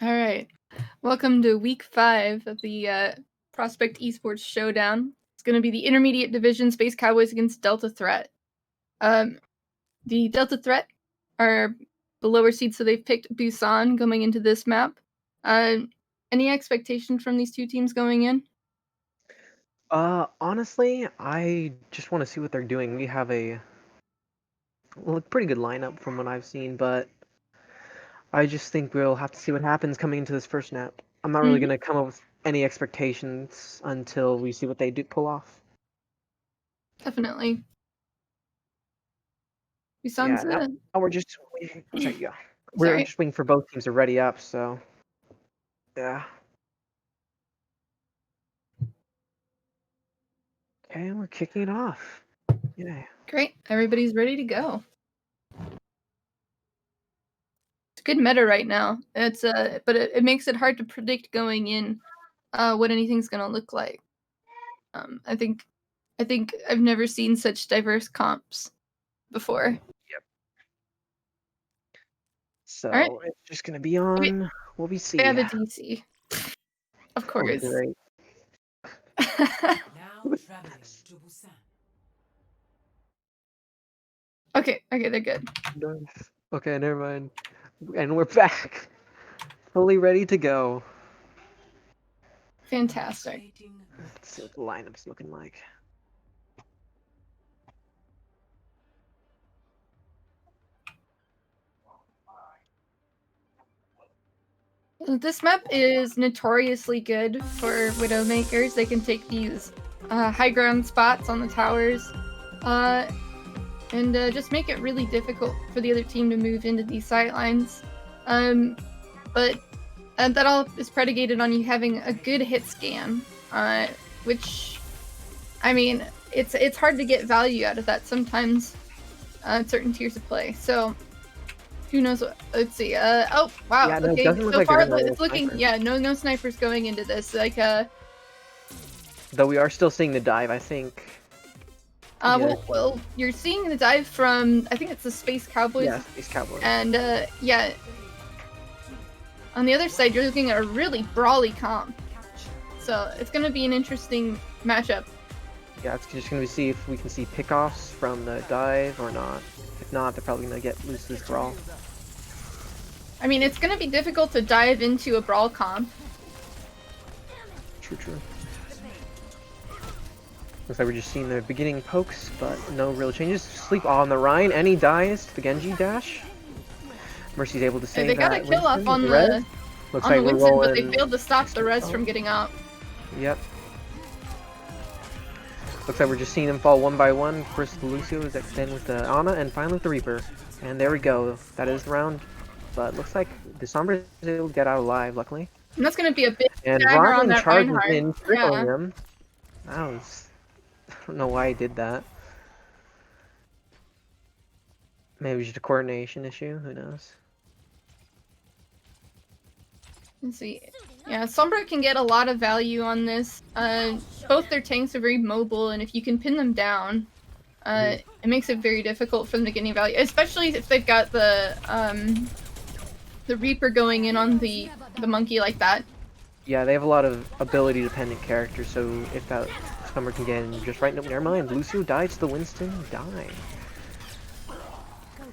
All right. Welcome to week 5 of the Prospect Esports Showdown. It's going to be the intermediate division Space Cowboys against Delta Threat. The Delta Threat are the lower seed, so they've picked Busan going into this map. Any expectation from these two teams going in? Honestly, I just want to see what they're doing. We have a pretty good lineup from what I've seen, but I just think we'll have to see what happens coming into this first snap. I'm not really gonna come up with any expectations until we see what they do pull off. Definitely. Yeah, Busan's now we're just waiting. Sorry, yeah. We're Sorry. just waiting for both teams to ready up, so yeah. Okay, we're kicking it off. Yeah. Great. Everybody's ready to go. It's a good meta right now. It's but it makes it hard to predict going in what anything's gonna look like. I think I've never seen such diverse comps before. Yep. All right. So it's just gonna be on. We'll be I see. have a DC. Of Oh, course. great. Now traveling to Busan. Okay, they're good. Nice. Okay, never mind. And we're back. Fully ready to go. Fantastic. Initiating Let's see what the lineup's looking like. This map is notoriously good for Widowmakers. They can take these high ground spots on the towers, and just make it really difficult for the other team to move into these sidelines. But that all is predicated on you having a good hit scan, which, I mean, it's hard to get value out of that sometimes, certain tiers of play. So who knows what? Let's see. Oh wow. Yeah, no, it Okay. doesn't look So like they're far, gonna roll it's looking. snipers. Yeah, no snipers going into this. Like Though we are still seeing the dive, I think. Yeah. well, you're seeing the dive from, I think it's the Space Cowboys. Yeah, these Cowboys. And yeah. On the other side, you're looking at a really brawly comp. So it's gonna be an interesting matchup. Yeah, it's just gonna see if we can see pickoffs from the dive or not. If not, they're probably gonna lose this brawl. I mean, it's gonna be difficult to dive into a brawl comp. True. Looks like we're just seeing the beginning pokes, but no real changes. Sleep on the Rhine, and he dies to the Genji dash. Mercy's able to save They got a that kill off Winston on with the res. Looks on like the we're Winston, but they rolling. failed to stop the res from getting out. Yep. Looks like we're just seeing them fall one by one. First the Lucio, then with the Ana, and finally with the Reaper. And there we go. That is the round. But looks like the Sombra is able to get out alive, luckily. And that's gonna be a big And dagger on Robin that charges Reinhardt. in, trickling Yeah. him. That was... I don't know why he did that. Maybe just a coordination issue, who knows? Let's see. Yeah, Sombra can get a lot of value on this. Both their tanks are very mobile, and if you can pin them down, it makes it very difficult for them to get any value, especially if they've got the Reaper going in on the monkey like that. Yeah, they have a lot of ability-dependent characters, so if that Summer can get in just right, no, never mind. Lucio died to the Winston, die.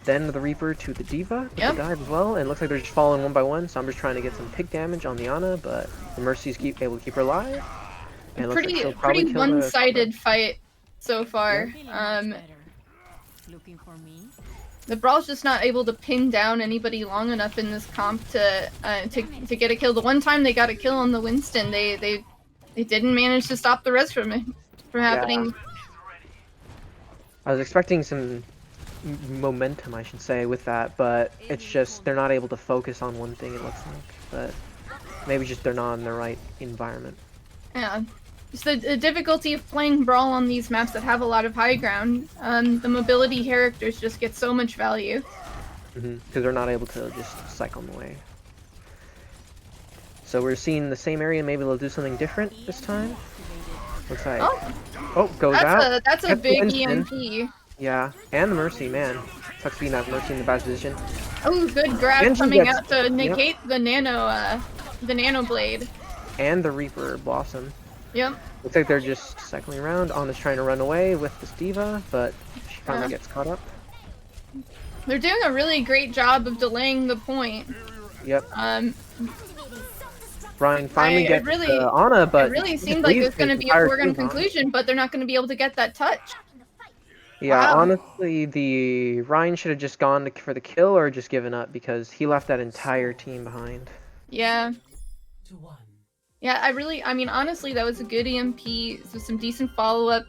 Then the Reaper to the Diva with Yep. the dive as well, and it looks like they're just falling one by one. Sombra's trying to get some pick damage on the Ana, but the Mercy's able to keep her alive. And it looks like she'll probably Pretty kill the one-sided fight so far. Looking for me? The Brawl's just not able to pin down anybody long enough in this comp to get a kill. The one time they got a kill on the Winston, they didn't manage to stop the res from happening. I was expecting some momentum, I should say, with that, but it's just they're not able to focus on one thing, it looks like. But maybe just they're not in the right environment. Yeah. Just the difficulty of playing Brawl on these maps that have a lot of high ground. The mobility characters just get so much value. Because they're not able to just cycle them away. So we're seeing the same area, maybe they'll do something different this time. Looks like... Oh, goes out. That's a Gets the big Winston. EMP. Yeah, and the Mercy, man. Sucks being that Mercy in the bad position. Oh, good grab And she coming gets- out to negate the nano blade. And the Reaper Blossom. Yep. Looks like they're just cycling around. Ana's trying to run away with this Diva, but she finally Yeah. gets caught up. They're doing a really great job of delaying the point. Yep. It Ryan finally gets really- Ana, but really he seemed just like it leaves was going to his be a entire foregone team on. conclusion, but they're not going to be able to get that touch. Yeah, Wow. honestly, the Ryan should have just gone for the kill or just given up because he left that entire team behind. Yeah. To one. Yeah, I mean, honestly, that was a good EMP. So some decent follow-up.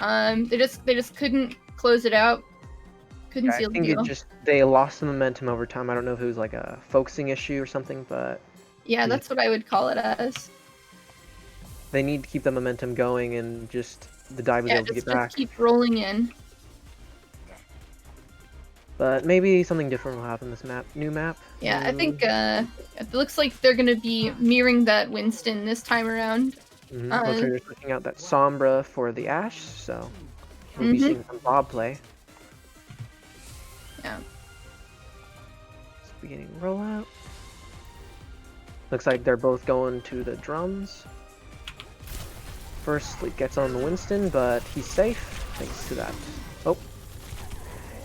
They just couldn't close it out. Couldn't I seal the think deal. they lost the momentum over time. I don't know if it was like a focusing issue or something, but Yeah, that's what I would call it as. they need to keep the momentum going and just the dive was Yeah, able to just, get back. just keep rolling in. But maybe something different will happen this map. New map. Yeah, I think it looks like they're gonna be mirroring that Winston this time around. Looks like they're switching out that Sombra for the Ashe, so we'll be seeing some Bob play. Yeah. It's beginning rollout. Looks like they're both going to the drums. First, Sleep gets on the Winston, but he's safe thanks to that. Oh.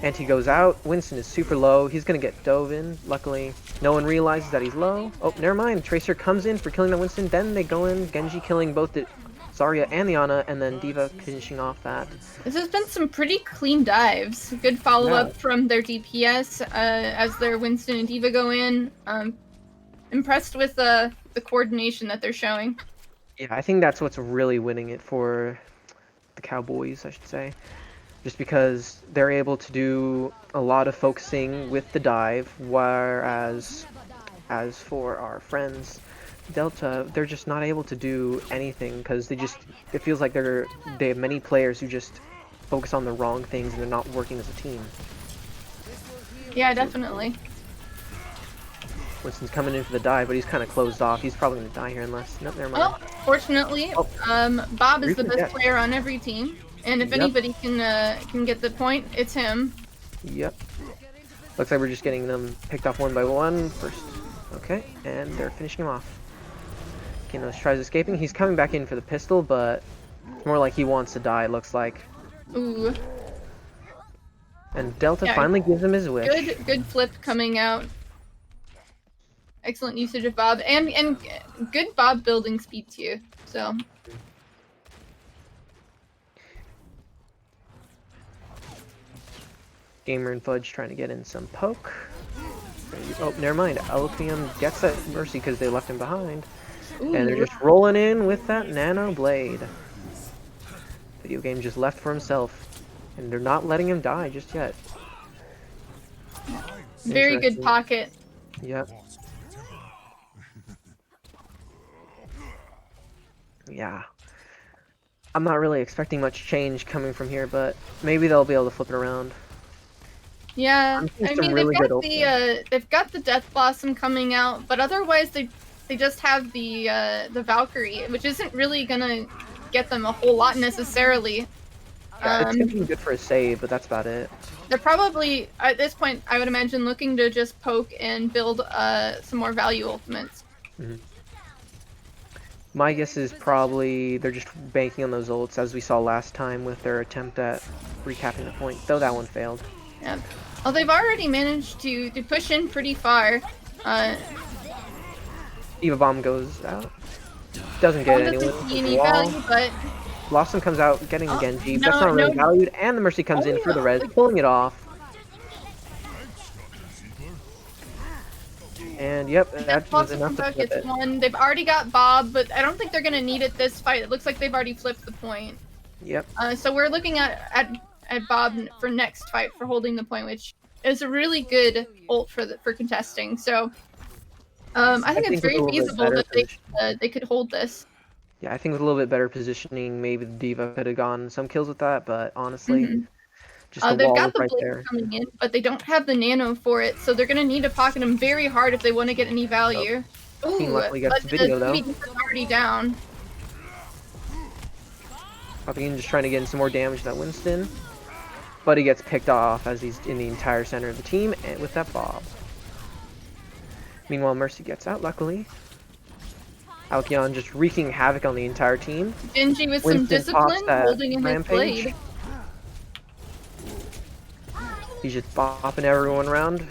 And he goes out. Winston is super low. He's gonna get dove in. Luckily, no one realizes that he's low. Oh, never mind. Tracer comes in for killing the Winston. Then they go in. Genji killing both the Zarya and the Ana, and then Diva finishing off that. This has been some pretty clean dives. Good follow-up from their DPS as their Winston and Diva go in. Impressed with the coordination that they're showing. Yeah, I think that's what's really winning it for the Cowboys, I should say. Just because they're able to do a lot of focusing with the dive, whereas as for our friends Delta, they're just not able to do anything because it feels like they have many players who just focus on the wrong things and they're not working as a team. Yeah, definitely. Winston's coming in for the dive, but he's kind of closed off. He's probably gonna die here unless nope, never mind. Well, fortunately, Oh. Bob is the best Reset. player on every team, and if Yep. anybody can get the point, it's him. Yep. Looks like we're just getting them picked off one by one first. Okay, and they're finishing him off. Kinos tries escaping. He's coming back in for the pistol, but it's more like he wants to die, it looks like. Ooh, And Delta Yeah, finally gives him his wish. good flip coming out. Excellent usage of Bob, and good Bob building speed too. So Gamer and Fudge trying to get in some poke. Oh, never mind. Alpium gets that Mercy because they left him behind. ooh, And they're just rolling in with that Nano Blade. Video game just left for himself. And they're not letting him die just yet. very good Interesting. pocket. Yep. Yeah. I'm not really expecting much change coming from here, but maybe they'll be able to flip it around. Yeah, I'm seeing I some mean really good they've got the Death Blossom coming out, but otherwise they just have the Valkyrie, which isn't really gonna get them a whole lot necessarily. Yeah, it's gonna be good for a save, but that's about it. They're probably at this point, I would imagine, looking to just poke and build some more value ultimates. My guess is probably they're just banking on those ults, as we saw last time with their attempt at recapping the point, though that one failed. Yeah. Well, they've already managed to push in pretty far. Eva Bomb goes out. Doesn't get Doesn't anyone. see any value, but Blossom comes out getting the Genji. no, That's not really no. valued, and the Mercy comes in for the res, pulling it off. And yep, that's Blossom enough comes to out, flip gets it. one. They've already got Bob, but I don't think they're gonna need it this fight. It looks like they've already flipped the point. Yep. So we're looking at Bob for next fight for holding the point, which is a really good ult for contesting. So I think it's with a very little bit feasible better that they could hold this. Yeah, I think with a little bit better positioning, maybe the Diva could have gotten some kills with that, but honestly, just the They've wall got was the right blade there. coming in, but they don't have the nano for it, so they're gonna need to pocket him very hard if they want to get any value. Team Ooh, luckily gets but the video, though. Is already down. Popping in, just trying to get in some more damage to that Winston. But he gets picked off as he's in the entire center of the team and with that Bob. Meanwhile, Mercy gets out, luckily. Alcyon just wreaking havoc on the entire team. Genji with Winston some pops discipline, that holding in his rampage. blade. He's just bopping everyone around.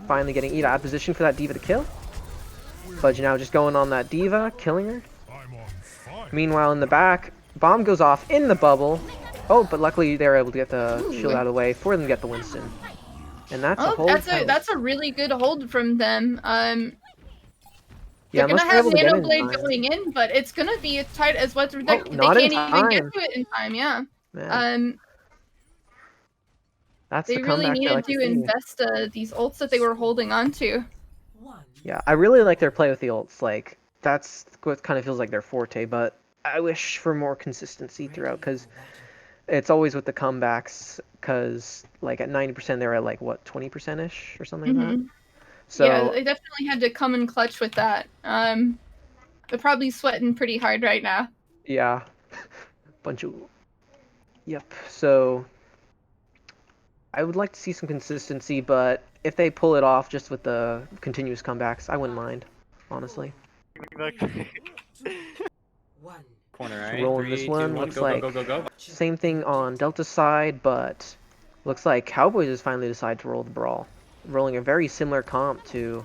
Finally getting Ida out of position for that Diva to kill. Fudge now just going on that Diva, killing her. Meanwhile, in the back, bomb goes off in the bubble. Oh, but luckily they were able to get the shield out of the way for them to get the Winston. And that's a hold. That's a really good hold from them. Yeah, They're gonna unless they're have able to get Nano in Blade time. going in, but it's gonna be as tight as what's ridiculous. not They in can't even get time. to it in time. Yeah. Man, that's They the really comeback I needed like to to see. invest these ults that they were holding on to. Yeah, I really like their play with the ults. Like, that's what kind of feels like their forte, but I wish for more consistency throughout, because it's always with the comebacks, because, like, at 90% they were at, like, what, 20%-ish or something like that? So, Yeah, they definitely had to come in clutch with that. They're probably sweating pretty hard right now. yeah. Bunch of... Yep, so... I would like to see some consistency, but if they pull it off just with the continuous comebacks, I wouldn't mind, honestly. Corner, right? Rolling this 3, 2, one, 1, looks go, like go, go, go, go. Same thing on Delta's side, but looks like Cowboys has finally decided to roll the brawl. Rolling a very similar comp to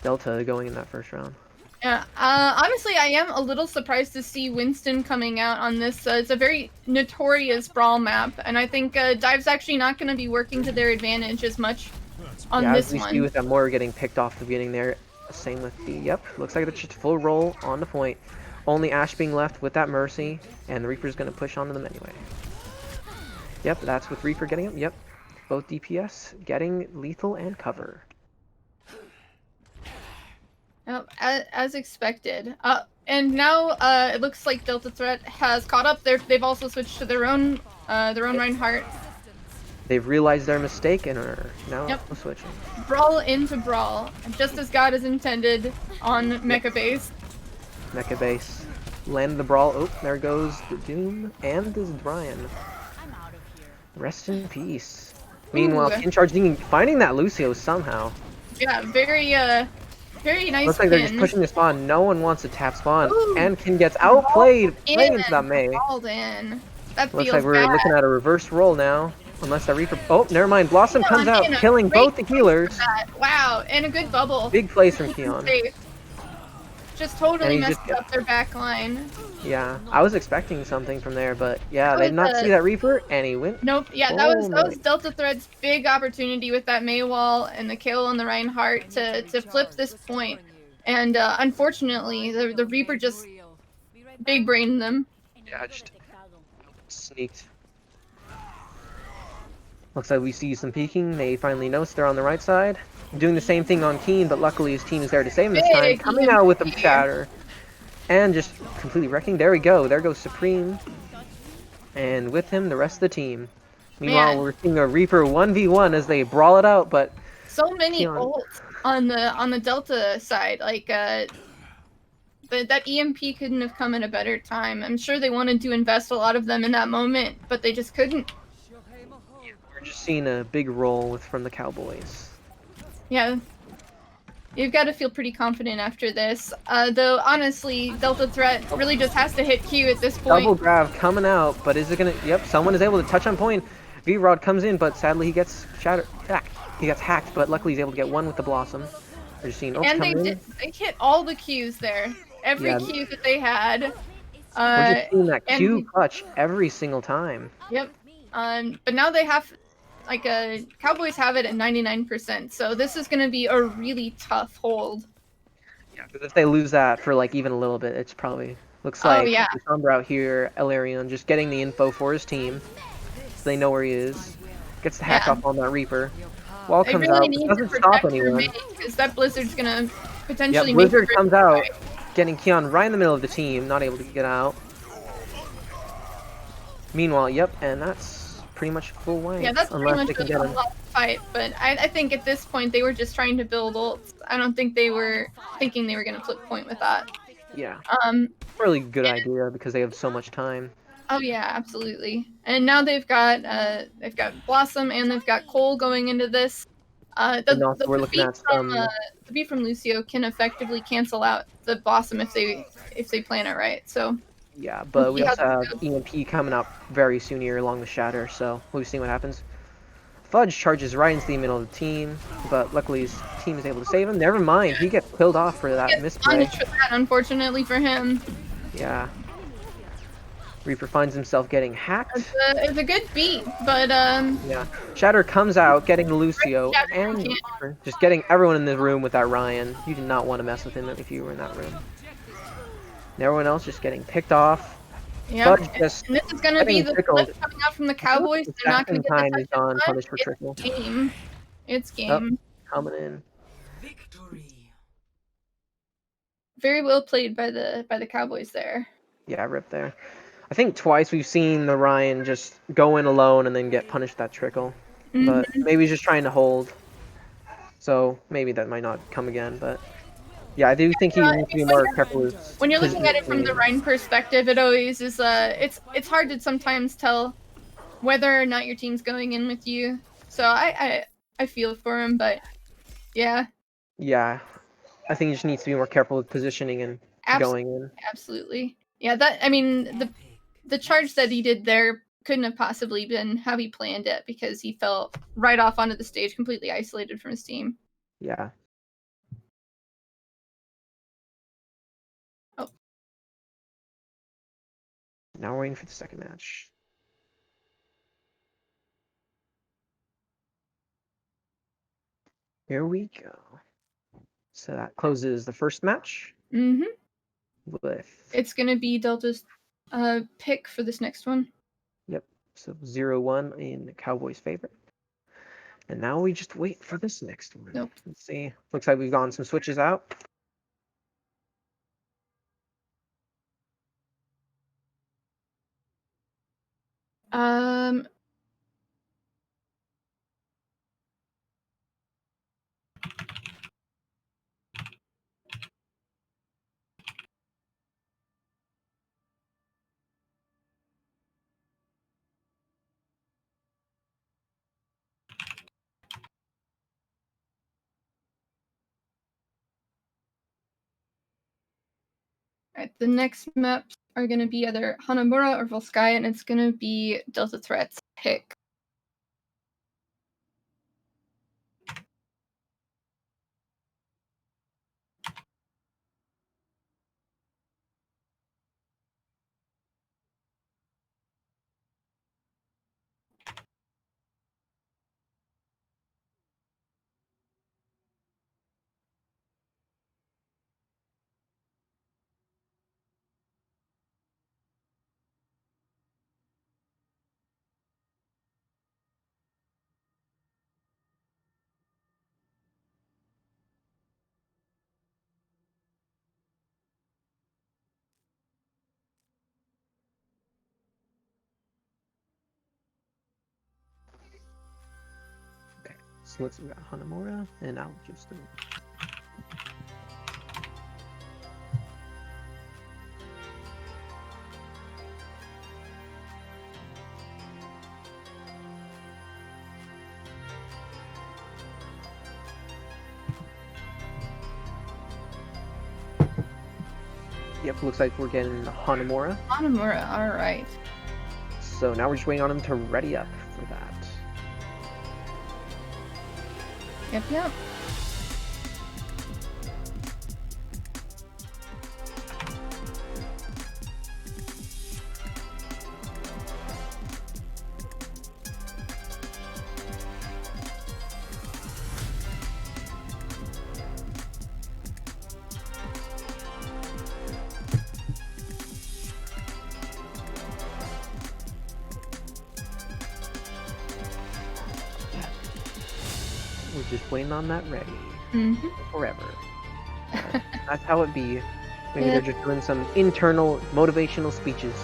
Delta going in that first round. Yeah, honestly, I am a little surprised to see Winston coming out on this. It's a very notorious brawl map, and I think Dive's actually not going to be working to their advantage as much on Yeah, this as we one. see with Amor getting picked off at the beginning there. Same with the, yep, looks like it's just full roll on the point. only Ashe being left with that Mercy, and the Reaper's going to push onto them anyway. Yep, that's with Reaper getting him. Yep, both DPS getting lethal and cover. Oh, as expected. And now it looks like Delta Threat has caught up. They've also switched to their own Reinhardt. They've realized their mistake and are now switching. Brawl into Brawl, just as God is intended on Mecha Base. Mecha base. Land the Brawl. Oh, there goes the Doom and the Ryan. Rest in peace. Meanwhile, Kin charging, finding that Lucio somehow. Yeah, very nice. Looks like they're just pushing the spawn. No one wants to tap spawn. And Kin gets outplayed playing into that Mei. That Looks like we're looking at a reverse roll now. Unless the Reaper... Oh, never mind. Blossom comes out, killing both the healers. Wow, and a good bubble. Big plays from Keon. Just totally messed up their back line. Yeah, I was expecting something from there, but yeah, they did not see that Reaper, and he went... Nope, yeah, that was Delta Threat's big opportunity with that Mei wall and the kill on the Reinhardt to flip this point. And unfortunately, the Reaper just big-brained them. Yeah, just sneaked. Looks like we see some peeking. They finally notice they're on the right side. Doing the same thing on Keen, but luckily his team is there to save him this time. Coming out with the shatter. And just completely wrecking. There we go. There goes Supreme. And with him, the rest of the team. Meanwhile, we're seeing a Reaper 1v1 as they brawl it out, but... So many ults on the Delta side. Like, that EMP couldn't have come at a better time. I'm sure they wanted to invest a lot of them in that moment, but they just couldn't. We're just seeing a big roll from the Cowboys. Yeah. You've got to feel pretty confident after this. Though, honestly, Delta Threat really just has to hit Q at this point. Double grab coming out, but is it going to... Yep, someone is able to touch on point. V-Rod comes in, but sadly he gets shattered. He gets hacked, but luckily he's able to get one with the Blossom. We're just seeing and they hit all the Qs there. Every Q that they had. We're just seeing that Q clutch every single time. Yep. But now they have... Like, Cowboys have it at 99%, so this is going to be a really tough hold. Yeah, because if they lose that for, like, even a little bit, it's probably... Looks like Sombra out here, Elarion, just getting the info for his team, so they know where he is. Gets the hack off on that Reaper. Wall comes out, doesn't stop anyone. Because that Blizzard's going to potentially Blizzard comes out, getting Keon right in the middle of the team, not able to get out. Meanwhile, and that's... pretty much full length. Yeah, that's pretty much a lot to fight, but I think at this point they were just trying to build ults. I don't think they were thinking they were going to flip point with that. Yeah. Really good idea because they have so much time. Oh yeah, absolutely. And now they've got Blossom and they've got Cole going into this. The beat from Lucio can effectively cancel out the Blossom if they plan it right. So. Yeah, but we also have EMP coming up very soon here along the shatter, so we'll see what happens. Fudge charges right into the middle of the team, but luckily his team is able to save him. Never mind, he gets killed off for that misplay. Unfortunately for him. Yeah. Reaper finds himself getting hacked. It's a good beat, but yeah. Shatter comes out, getting Lucio, and just getting everyone in the room with that Ryan. You did not want to mess with him if you were in that room. And everyone else just getting picked off. Yeah, and this is going to be the flip coming out from the Cowboys. They're not going to get the touch punished for trickle. It's game. Coming in. Victory. Very well played by the Cowboys there. Yeah, rip there. I think twice we've seen the Ryan just go in alone and then get punished that trickle. But maybe he's just trying to hold. So maybe that might not come again, but... Yeah, I do think he needs to be more careful. When you're looking at it from the Ryan perspective, it always is. It's hard to sometimes tell whether or not your team's going in with you. So I feel for him, but yeah. Yeah, I think he just needs to be more careful with positioning and going in. Absolutely. Yeah, the charge that he did there couldn't have possibly been how he planned it because he fell right off onto the stage, completely isolated from his team. Yeah. Now we're waiting for the second match. Here we go. So that closes the first match. with. It's gonna be Delta's pick for this next one. Yep. So 0-1 in Cowboys' favor. And now we just wait for this next one. Nope. Let's see. Looks like we've gotten some switches out. Um, Alright, the next maps are gonna be either Hanamura or Volskaya, and it's gonna be Delta Threat's pick. Okay. So let's we got Hanamura, and I'll just. Yep, looks like we're getting Hanamura. Hanamura, alright. So now we're just waiting on him to ready up for that. Yep. We're just waiting on that ready. Mm-hmm. Forever. That's how it be. Maybe Yeah. they're just doing some internal motivational speeches.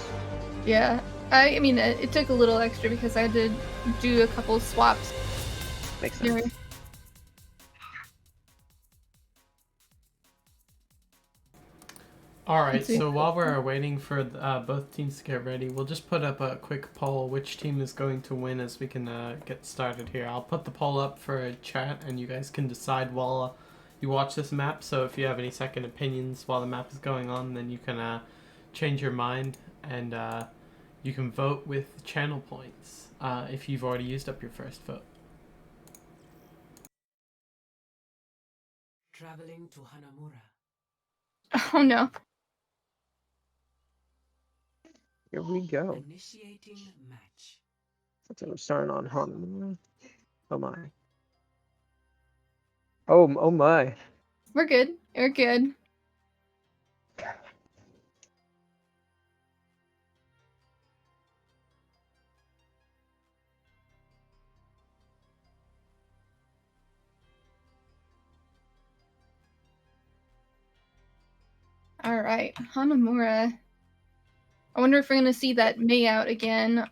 Yeah. I mean, it took a little extra because I had to do a couple swaps. Makes Here. sense. All right, Let's see. so while we're waiting for both teams to get ready, we'll just put up a quick poll which team is going to win as we can get started here. I'll put the poll up for a chat, and you guys can decide while you watch this map. So if you have any second opinions while the map is going on, then you can change your mind, and you can vote with channel points if you've already used up your first vote. Traveling to Hanamura. Oh no. Here we go. Initiating match. So we're starting on Hanamura. Oh my. Oh my. We're good. We're good. Alright, Hanamura. I wonder if we're gonna see that May out again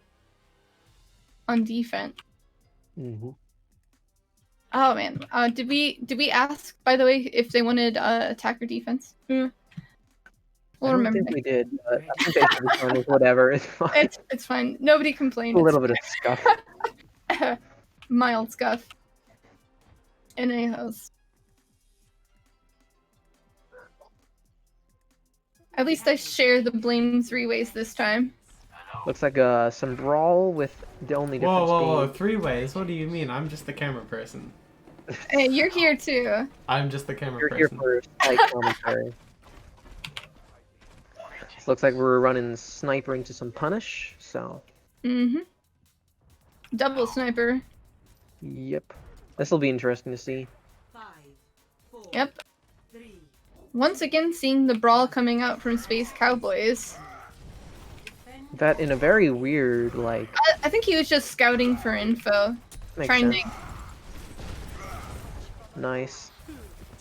on defense. Mm-hmm. Oh man. Did we ask, by the way, if they wanted attack or defense? We'll I don't remember. think we did, but I think they should be fine with whatever. It's fine. It's fine. Nobody complained. A little bit of scuff. Mild scuff. In a house. At least I share the blame 3 ways this time. Looks like some brawl with the only difference Whoa, being 3 ways? What do you mean? I'm just the camera person. Hey, you're here too. I'm just the camera you're here person. for slight commentary. Looks like we're running sniper into some punish, so Mm-hmm. Double sniper. yep. This will be interesting to see. 5, 4, Yep. 3, once again seeing the brawl coming out from Space Cowboys. That in a very weird, like, I think he was just scouting for info. makes Trying sense. Nice.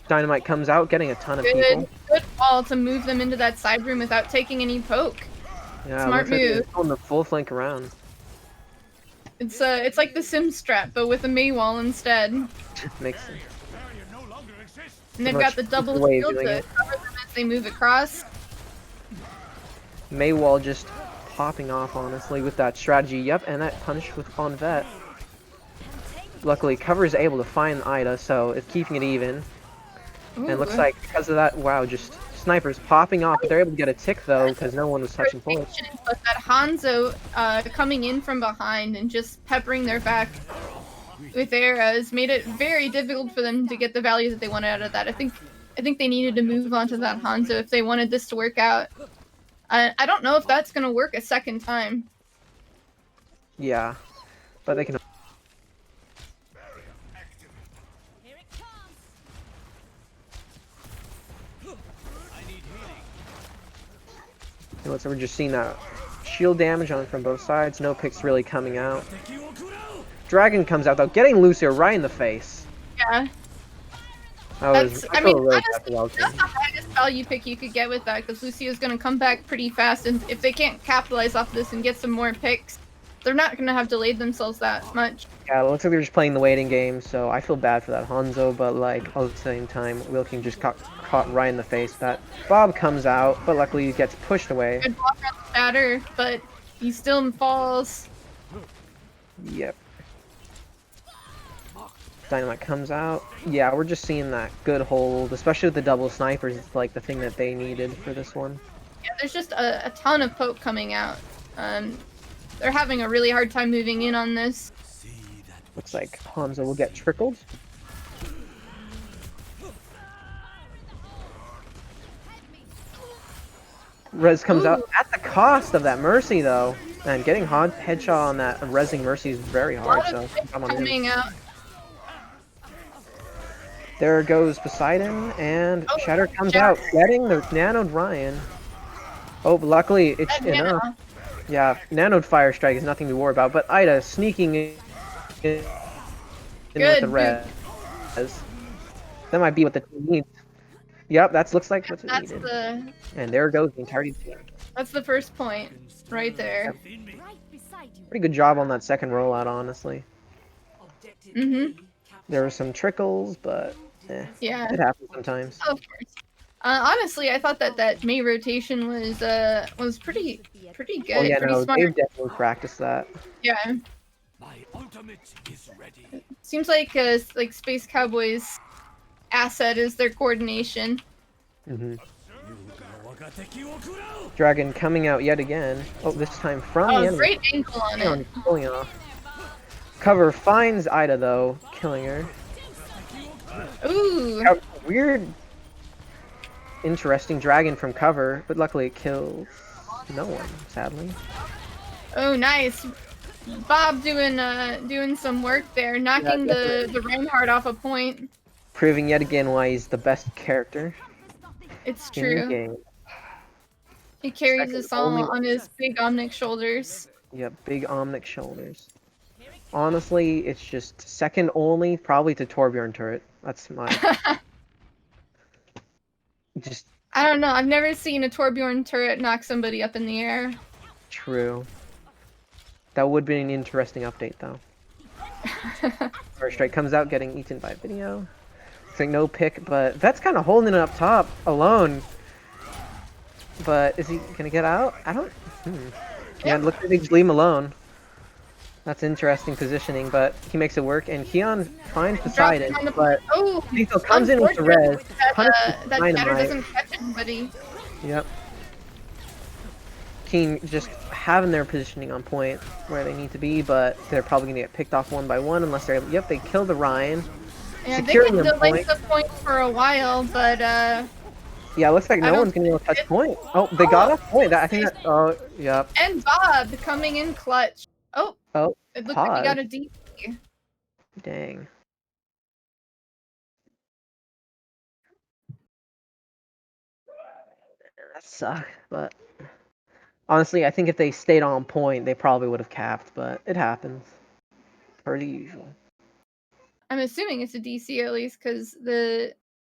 Dynamite comes out, getting a ton of to people. good wall to move them into that side room without taking any poke. Yeah, Smart looks like they're move. going the full flank around. It's like the Sim strat, but with a Mei wall instead. Makes sense. And they've Much got the double way of shield doing to it. cover them as they move across. Maywall just popping off, honestly, with that strategy. Yep, and that punish on Vet. Luckily, Cover is able to find Ida, so it's keeping it even. And it looks Ooh. like because of that, wow, just snipers popping off. But they're able to get a tick, though, because no one was touching points. Rotation, but that Hanzo coming in from behind and just peppering their back with arrows made it very difficult for them to get the value that they wanted out of that. I think they needed to move on to that Hanzo if they wanted this to work out. I don't know if that's gonna work a second time. Yeah, but they can. So we're just seeing that shield damage on from both sides. No picks really coming out. Dragon comes out though, getting Lucio right in the face. Yeah, That was. I mean, really honestly, that's the highest value pick you could get with that, because Lucio's gonna come back pretty fast, and if they can't capitalize off this and get some more picks, they're not gonna have delayed themselves that much. Yeah, it looks like they're just playing the waiting game, so I feel bad for that Hanzo, but like at the same time, Wilking just got caught right in the face. That Bob comes out, but luckily he gets pushed away. Good block on the batter, but he still falls. Yep. Dynamite comes out. Yeah, we're just seeing that good hold, especially with the double snipers. It's like the thing that they needed for this one. Yeah, there's just a ton of poke coming out. They're having a really hard time moving in on this. Looks like Hanzo will get trickled. Rez comes out at the cost of that Mercy, though. And getting headshot on that Rezzing Mercy is very A hard, lot so of picks I'm on him. coming out. There goes Poseidon, and Oh, Shatter comes Shatter. out, getting the nanoed Ryan. Oh, but luckily it's And yeah, enough. Yeah, nanoed Fire Strike is nothing to worry about, but Ida sneaking in with Good, the res. That might be what the team needs. Yep, looks like what it that's needed. the And there goes the entirety of the team. that's the first point right there. Pretty good job on that second rollout, honestly. Objective Mhm. A There were some trickles, but Yeah, it happens sometimes. of course. Honestly, I thought that Mei rotation was pretty good, Oh yeah, pretty no, smart. they've definitely practiced that. Yeah, My ultimate is ready. seems like Space Cowboys' asset is their coordination. hmm Dragon coming out yet again. Oh, this time from the Oh, enemy. great angle on Hang on, it. pulling off. Cover finds Ida though, killing her. Ooh, Weird, interesting dragon from cover, but luckily it kills no one, sadly. oh, nice. Bob doing some work there, knocking the Reinhardt off a point. Proving yet again why he's the best character It's in the true. game. He carries Second us all only- on his big omnic shoulders. Yep, big omnic shoulders. Honestly, it's just second only, probably to Torbjorn turret. That's my just I don't know. I've never seen a Torbjorn turret knock somebody up in the air. true. That would be an interesting update, though. First strike comes out, getting eaten by video. Looks like no pick, but that's kind of holding it up top alone. But is he gonna get out? I don't. Yeah, it looks like they just leave him alone. That's interesting positioning, but he makes it work, and Keon finds Poseidon, but Oh, Lethal comes in with the res. that Dynamite. Shatter doesn't catch anybody. Yep. Keen just having their positioning on point where they need to be, but they're probably gonna get picked off one by one unless they're. Yep, they kill the Ryan. Yeah, they Securing could the delay point. the point for a while, but Yeah, it looks like I no don't one's gonna be able to touch point. Oh, they got a point. I think that. Oh, yep. and Bob coming in clutch. Oh, Oh, it looks like he got pause. a DP. Dang. That sucked, but honestly, I think if they stayed on point, they probably would have capped, but it happens. Per the usual. I'm assuming it's a DC at least because the.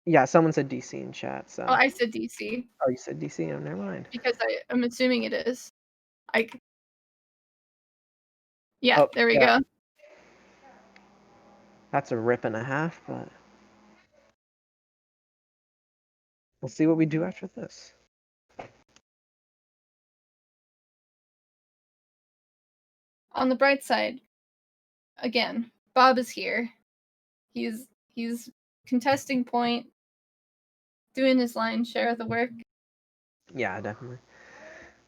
Yeah, someone said DC in chat, so. Oh, I said DC Oh, you said DC? Oh, never mind. because I'm assuming it is. Yeah, Oh, there we yeah. go. That's a rip and a half, but we'll see what we do after this. On the bright side, again, Bob is here. He's contesting point, doing his lion's share of the work. Yeah, definitely.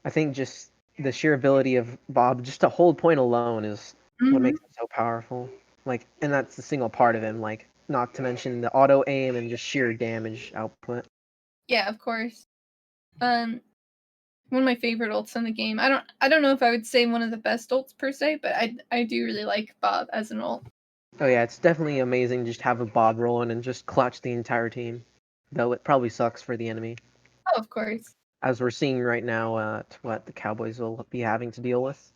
I think just the sheer ability of Bob just to hold point alone is what makes him so powerful. Like, and that's the single part of him. Like, not to mention the auto aim and just sheer damage output. Yeah, of course. One of my favorite ults in the game. I don't know if I would say one of the best ults per se, but I do really like Bob as an ult. Oh yeah, it's definitely amazing just have a Bob rolling and just clutch the entire team. Though it probably sucks for the enemy. Oh, of course. As we're seeing right now, what the Cowboys will be having to deal with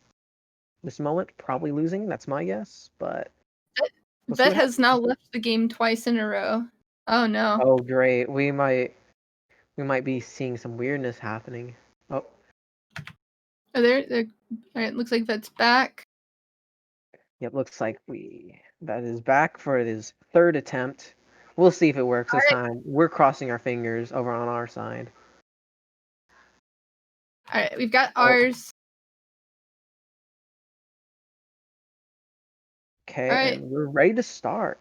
this moment. Probably losing, that's my guess, but Vet has now left the game twice in a row. Oh no. Oh great. We might be seeing some weirdness happening. Oh. Oh, there. Alright, looks like Vet's back. Yep, looks like that is back for his third attempt. We'll see if it works this time. We're crossing our fingers over on our side. Alright, we've got ours. Okay, Alright. and we're ready to start.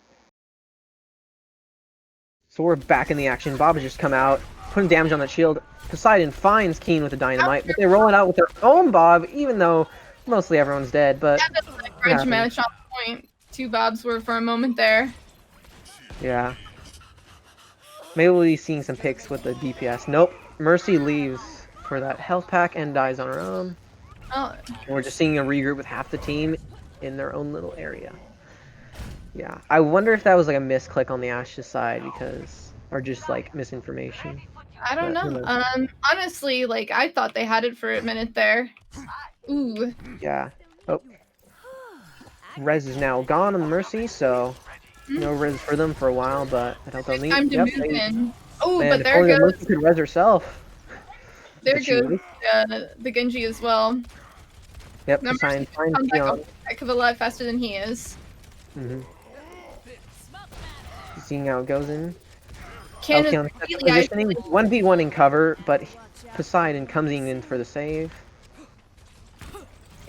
So we're back in the action. Bob has just come out, putting damage on that shield. Poseidon finds Keen with a dynamite, but they roll it out with their own Bob, even though mostly everyone's dead. But Yeah, that's a grudge match on point. 2 Bobs were for a moment there. Yeah. Maybe we'll be seeing some picks with the DPS. Nope. Mercy leaves for that health pack and dies on her own. Oh. And we're just seeing a regroup with half the team in their own little area. Yeah. I wonder if that was like a misclick on the Ash's side because, or just like misinformation. I don't know. Honestly, like I thought they had it for a minute there. Ooh. Yeah. Oh. Rez is now gone on the Mercy, so no Rez for them for a while, but I don't need. Time to move in. Oh, Man, but there the goes. Mercy could Rez herself. There goes the Genji as well. Yep, Poseidon finds Keon. Heck of a lot faster than he is. Seeing how it goes in. Keon positioning 1v1 in cover, but Poseidon comes in for the save.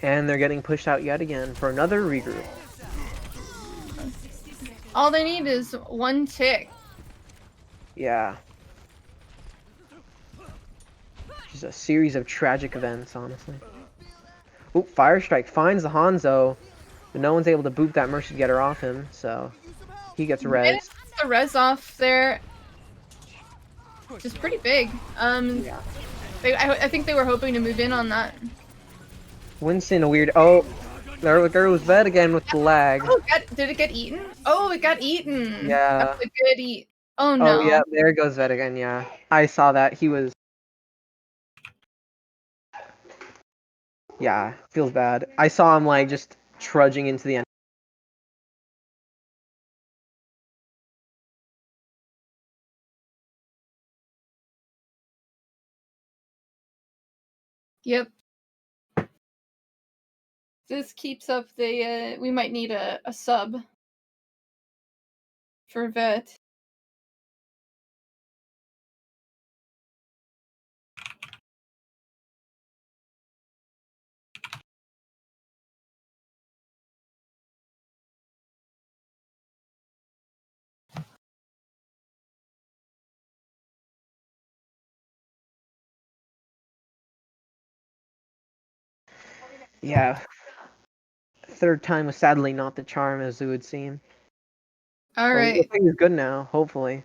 And they're getting pushed out yet again for another regroup. All they need is 1 tick. Yeah. Just a series of tragic events, honestly. Oop, Fire Strike finds the Hanzo, but no one's able to boot that Mercy to get her off him, so he gets res. The res off there, which is pretty big. Yeah. I think they were hoping to move in on that. Winston, a weird. Oh, there goes Vet again with the lag. Oh, did it get eaten? Oh, it got eaten. Yeah. That was a good eat. Oh no. Oh yeah, there goes Vet again. Yeah, I saw that. He was. Yeah, feels bad. I saw him like just trudging into the end. Yep. This keeps up the. We might need a sub for Vet. Yeah. Third time was sadly not the charm, as it would seem. All right. Well, I think he's good now, hopefully.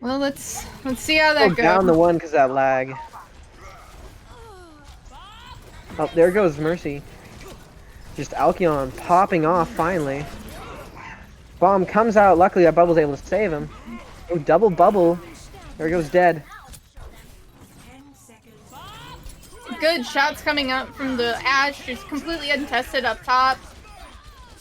Well, let's see how that goes. Down the one because that lag. Oh, there goes Mercy. Just Alcyon popping off finally. Bomb comes out. Luckily, that bubble's able to save him. Oh, double bubble. There goes dead. Good shots coming out from the Ashe, just completely untested up top.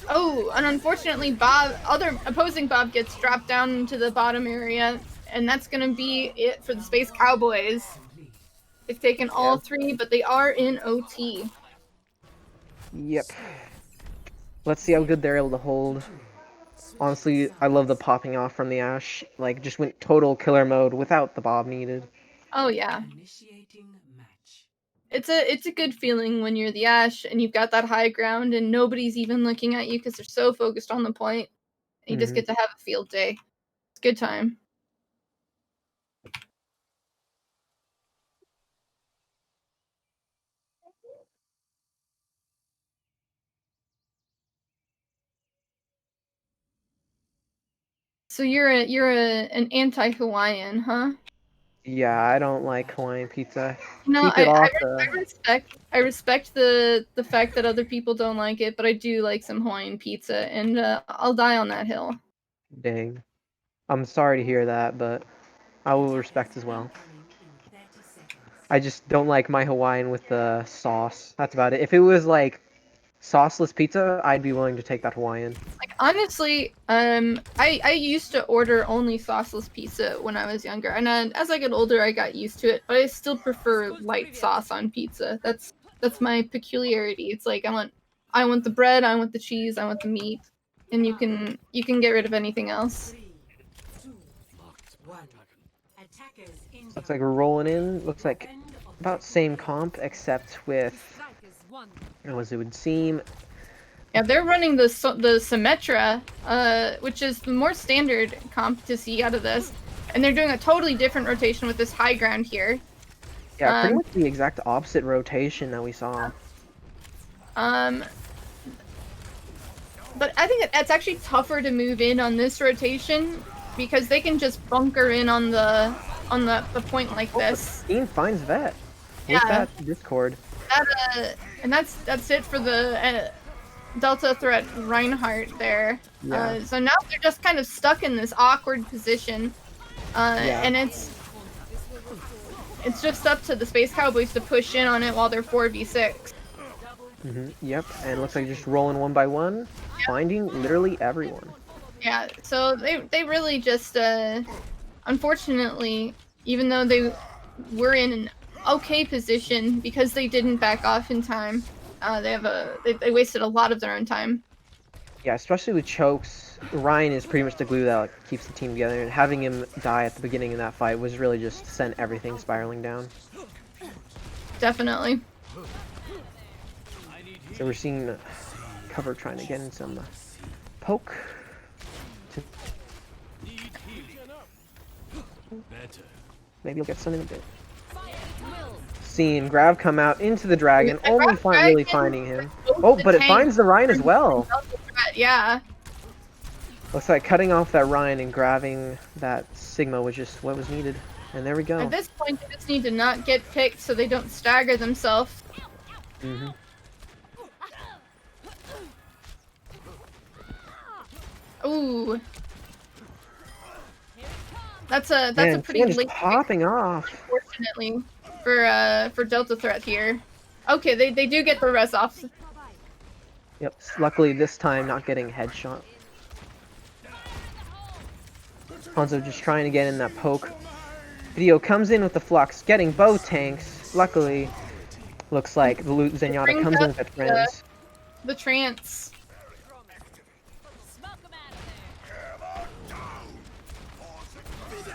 Oh, and unfortunately, other opposing Bob gets dropped down into the bottom area, and that's gonna be it for the Space Cowboys. They've taken all three, but they are in OT. Yep. Let's see how good they're able to hold. Honestly, I love the popping off from the Ashe. Like, just went total killer mode without the Bob needed. Oh yeah. Initiating match. It's a good feeling when you're the Ashe and you've got that high ground and nobody's even looking at you because they're so focused on the point. You just get to have a field day. It's a good time. So an anti-Hawaiian, huh? Yeah, I don't like Hawaiian pizza. No, Keep it off I respect the fact that other people don't like it, but I do like some Hawaiian pizza, and I'll die on that hill. Dang. I'm sorry to hear that, but I will respect as well. I just don't like my Hawaiian with the sauce. That's about it. If it was like sauceless pizza, I'd be willing to take that Hawaiian. Like honestly, I used to order only sauceless pizza when I was younger, and as I get older, I got used to it. But I still prefer light sauce on pizza. That's my peculiarity. It's like I want the bread, I want the cheese, I want the meat, and you can get rid of anything else. Looks like we're rolling in. Looks like about same comp, except with, as it would seem. Yeah, they're running the Symmetra, which is the more standard comp to see out of this, and they're doing a totally different rotation with this high ground here. Yeah, pretty much the exact opposite rotation that we saw. But I think it's actually tougher to move in on this rotation because they can just bunker in on the point like this. Dean finds Vet. Yeah. With that Discord. And that's it for the Delta threat Reinhardt there. Yeah. So now they're just kind of stuck in this awkward position, and it's just up to the Space Cowboys to push in on it while they're 4v6. Yep, and it looks like just rolling one by one, finding literally everyone. Yeah, so they really just, unfortunately, even though they were in an okay position because they didn't back off in time, they wasted a lot of their own time. Yeah, especially with chokes, Ryan is pretty much the glue that keeps the team together, and having him die at the beginning of that fight was really just sent everything spiraling down. Definitely. So we're seeing cover trying to get in some poke. Maybe he'll get some in a bit. Seeing Grav come out into the dragon, only really finding him. Oh, but it finds the Ryan as well. Yeah. Looks like cutting off that Ryan and grabbing that Sigma was just what was needed. And there we go. At this point, they just need to not get picked so they don't stagger themselves. Ooh. That's a pretty late popping off. Unfortunately, for Delta Threat here. Okay, they do get the res off. Yep. Luckily this time not getting headshot. Hanzo just trying to get in that poke. Video comes in with the flux, getting both tanks. Luckily, looks like the loot Zenyatta comes in with the trance. The trance.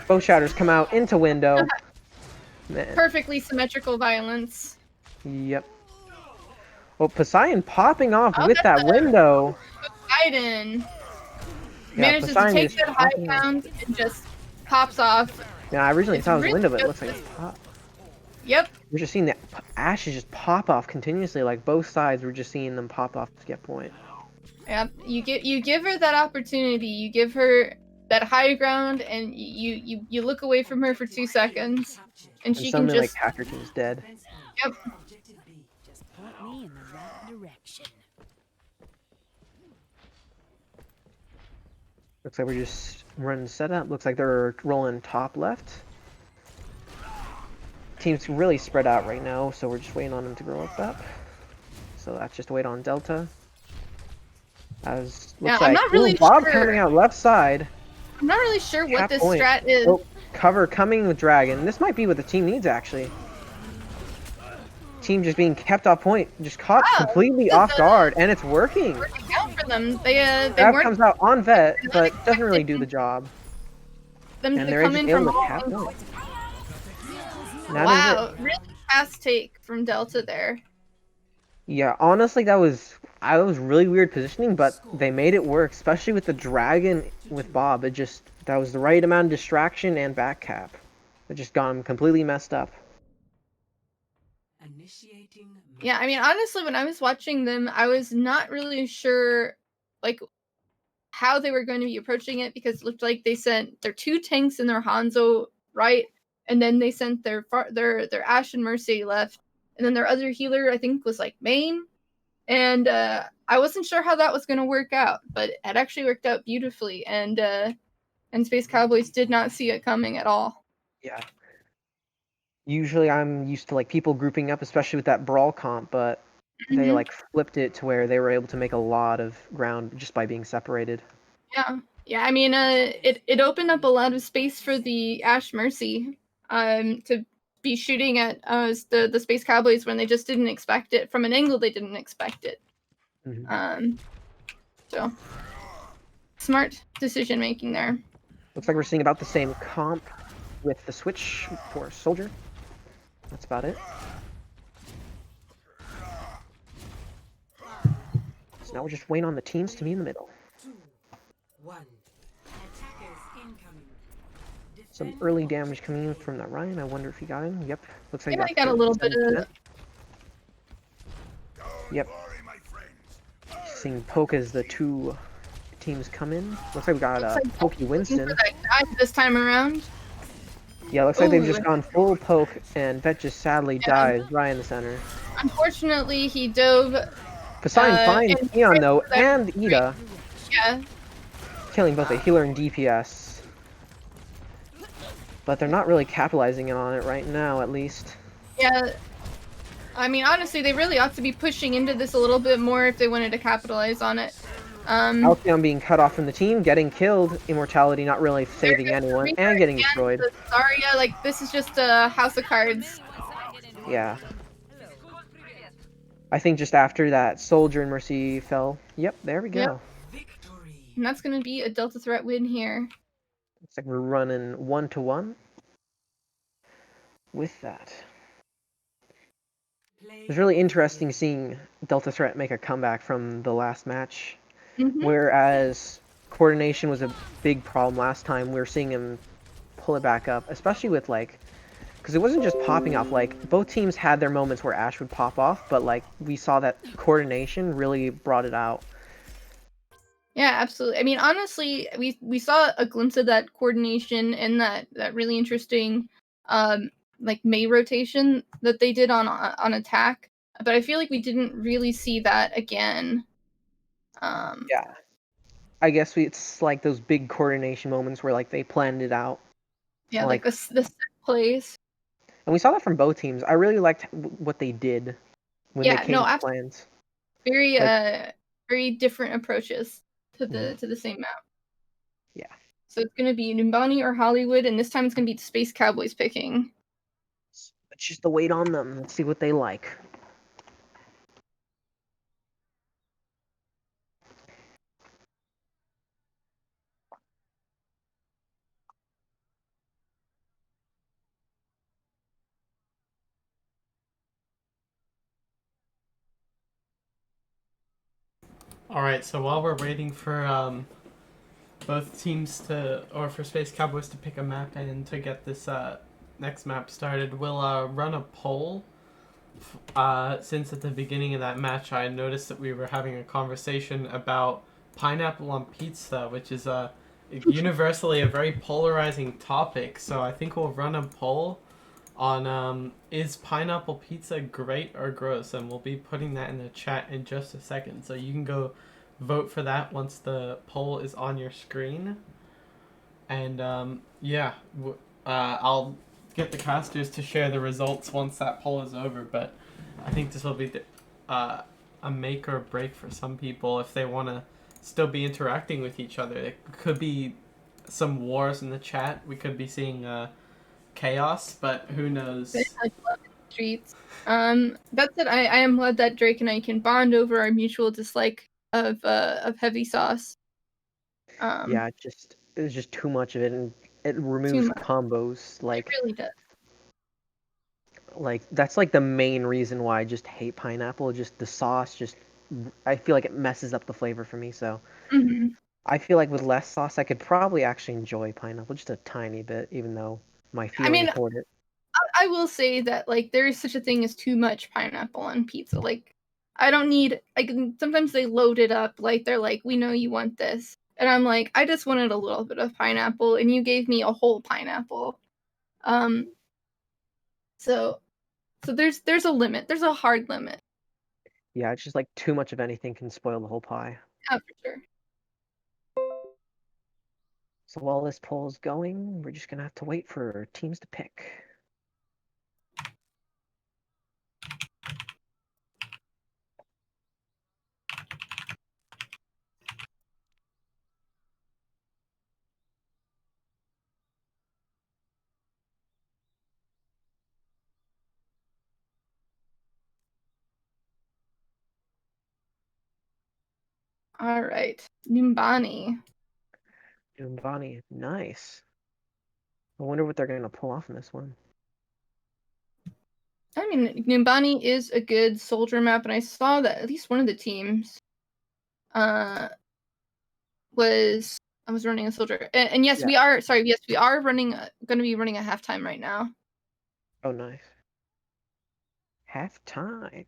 Both shatters come out into window. Perfectly symmetrical violence. Yep. Well, Poseidon popping off with that window. Poseidon manages to take that high ground and just pops off. Yeah, I originally thought it was window, but it looks like it's pop. Yep. We're just seeing the ashes just pop off continuously. Like both sides, we're just seeing them pop off to get point. Yep. You give her that opportunity. You give her that high ground, and you look away from her for 2 seconds, and she can just. Like Hackerton's dead. Yep. Just point me in the right direction. Looks like we're just running setup. Looks like they're rolling top left. Team's really spread out right now, so we're just waiting on them to grow up. So that's just wait on Delta. As looks I'm like not really Bob sure. coming out left side. I'm not really sure what Cap this point. strat is. Oh, cover coming with Dragon. This might be what the team needs actually. Team just being kept off point, just caught completely off guard, and it's working. Working out for them. They Grab weren't comes out on Vet, not but doesn't really do expecting the job. them And to they're come just in able from to all cap angles. point. That is Wow, it. really fast take from Delta there. Yeah, honestly, that was really weird positioning, but they made it work, especially with the Dragon with Bob. That was the right amount of distraction and back cap. It just got him completely messed up. Initiating match. Yeah, I mean, honestly, when I was watching them, I was not really sure, like, how they were going to be approaching it because it looked like they sent their 2 tanks and their Hanzo right, and then they sent their Ashe and Mercy left, and then their other healer I think was like main, and I wasn't sure how that was going to work out, but it actually worked out beautifully, and Space Cowboys did not see it coming at all. Yeah. Usually I'm used to like people grouping up, especially with that brawl comp, but they like flipped it to where they were able to make a lot of ground just by being separated. Yeah. I mean, it opened up a lot of space for the Ashe Mercy, to be shooting at the Space Cowboys when they just didn't expect it from an angle they didn't expect it. So smart decision making there. Looks like we're seeing about the same comp with the switch for Soldier. That's about it. So now we're just waiting on the teams to be in the middle. 2, 1. Attackers incoming. Some early damage coming in from that Ryan. I wonder if he got him. Yep. Looks like I got a little bit of. Yep. Seeing Poke as the 2 teams come in. Looks like we got Pokey Winston. This time around. Yeah, looks like they've just gone full Poke, and Vet just sadly dies right in the center. Unfortunately, he dove. Poseidon finds Eon though, and Ida. Yeah. Killing both a healer and DPS. But they're not really capitalizing on it right now, at least. Yeah. I mean, honestly, they really ought to be pushing into this a little bit more if they wanted to capitalize on it. Alcyon being cut off from the team, getting killed, Immortality not really saving anyone, and getting destroyed. Zarya, like, this is just a house of cards. Yeah. I think just after that, Soldier and Mercy fell. Yep, there we go. Yep. Victory. And that's going to be a Delta Threat win here. Looks like we're running 1-1 with that. It was really interesting seeing Delta Threat make a comeback from the last match. Whereas coordination was a big problem last time, we were seeing him pull it back up, especially with like, because it wasn't just popping off, like both teams had their moments where Ashe would pop off, but like we saw that coordination really brought it out. Yeah, absolutely. I mean, honestly, we saw a glimpse of that coordination and that really interesting like Mei rotation that they did on attack, but I feel like we didn't really see that again. Yeah. I guess it's like those big coordination moments where like they planned it out. Yeah, like the set plays. And we saw that from both teams. I really liked what they did when they came to plans. Very very different approaches to the same map. Yeah. So it's gonna be Numbani or Hollywood, and this time it's gonna be the Space Cowboys picking. It's just the wait on them. Let's see what they like. Alright, so while we're waiting for both teams for Space Cowboys to pick a map and to get this next map started, we'll run a poll. Since at the beginning of that match I noticed that we were having a conversation about pineapple on pizza, which is universally a very polarizing topic, so I think we'll run a poll on is pineapple pizza great or gross, and we'll be putting that in the chat in just a second, so you can go vote for that once the poll is on your screen. And I'll get the casters to share the results once that poll is over. But I think this will be a make or break for some people if they want to still be interacting with each other. It could be some wars in the chat. We could be seeing chaos, but who knows? I love the streets. That said, I am glad that Drake and I can bond over our mutual dislike of heavy sauce. Yeah, it's just too much of it, and it Too removes much. combos. It Like really does. that's like the main reason why I just hate pineapple. Just the sauce, just I feel like it messes up the flavor for me. So Hmm. I feel like with less sauce, I could probably actually enjoy pineapple just a tiny bit, even though my I feeling mean, toward it. I will say that like there is such a thing as too much pineapple on pizza. Like I don't need like sometimes they load it up like they're like, we know you want this. And I'm like, I just wanted a little bit of pineapple and you gave me a whole pineapple. Um so there's a limit. There's a hard limit. Yeah, it's just like too much of anything can spoil the whole pie. Yeah, for sure. So while this poll is going, we're just gonna have to wait for teams to pick. All right. Nimbani. Bonnie, nice. I wonder what they're gonna pull off in this one. I mean, Nimbani is a good soldier map, and I saw that at least one of the teams was running a soldier. And yes, Yeah. we are running going to be running a halftime right now. Oh, nice. Halftime.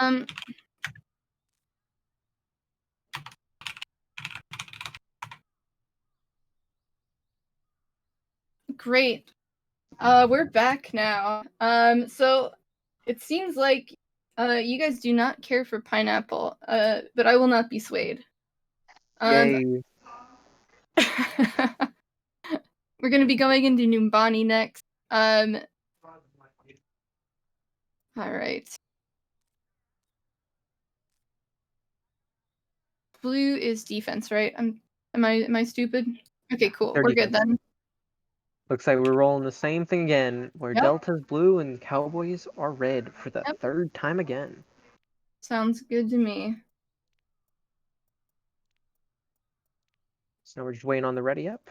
Um, great. We're back now. So it seems like you guys do not care for pineapple. But I will not be swayed. Yay. We're gonna be going into Numbani next. All right. Blue is defense, right? Am I stupid? Okay, cool. They're We're good defense. then. Looks like we're rolling the same thing again, where Yep. Delta's blue and Cowboys are red for the Yep. third time again. Sounds good to me. So now we're just waiting on the ready up.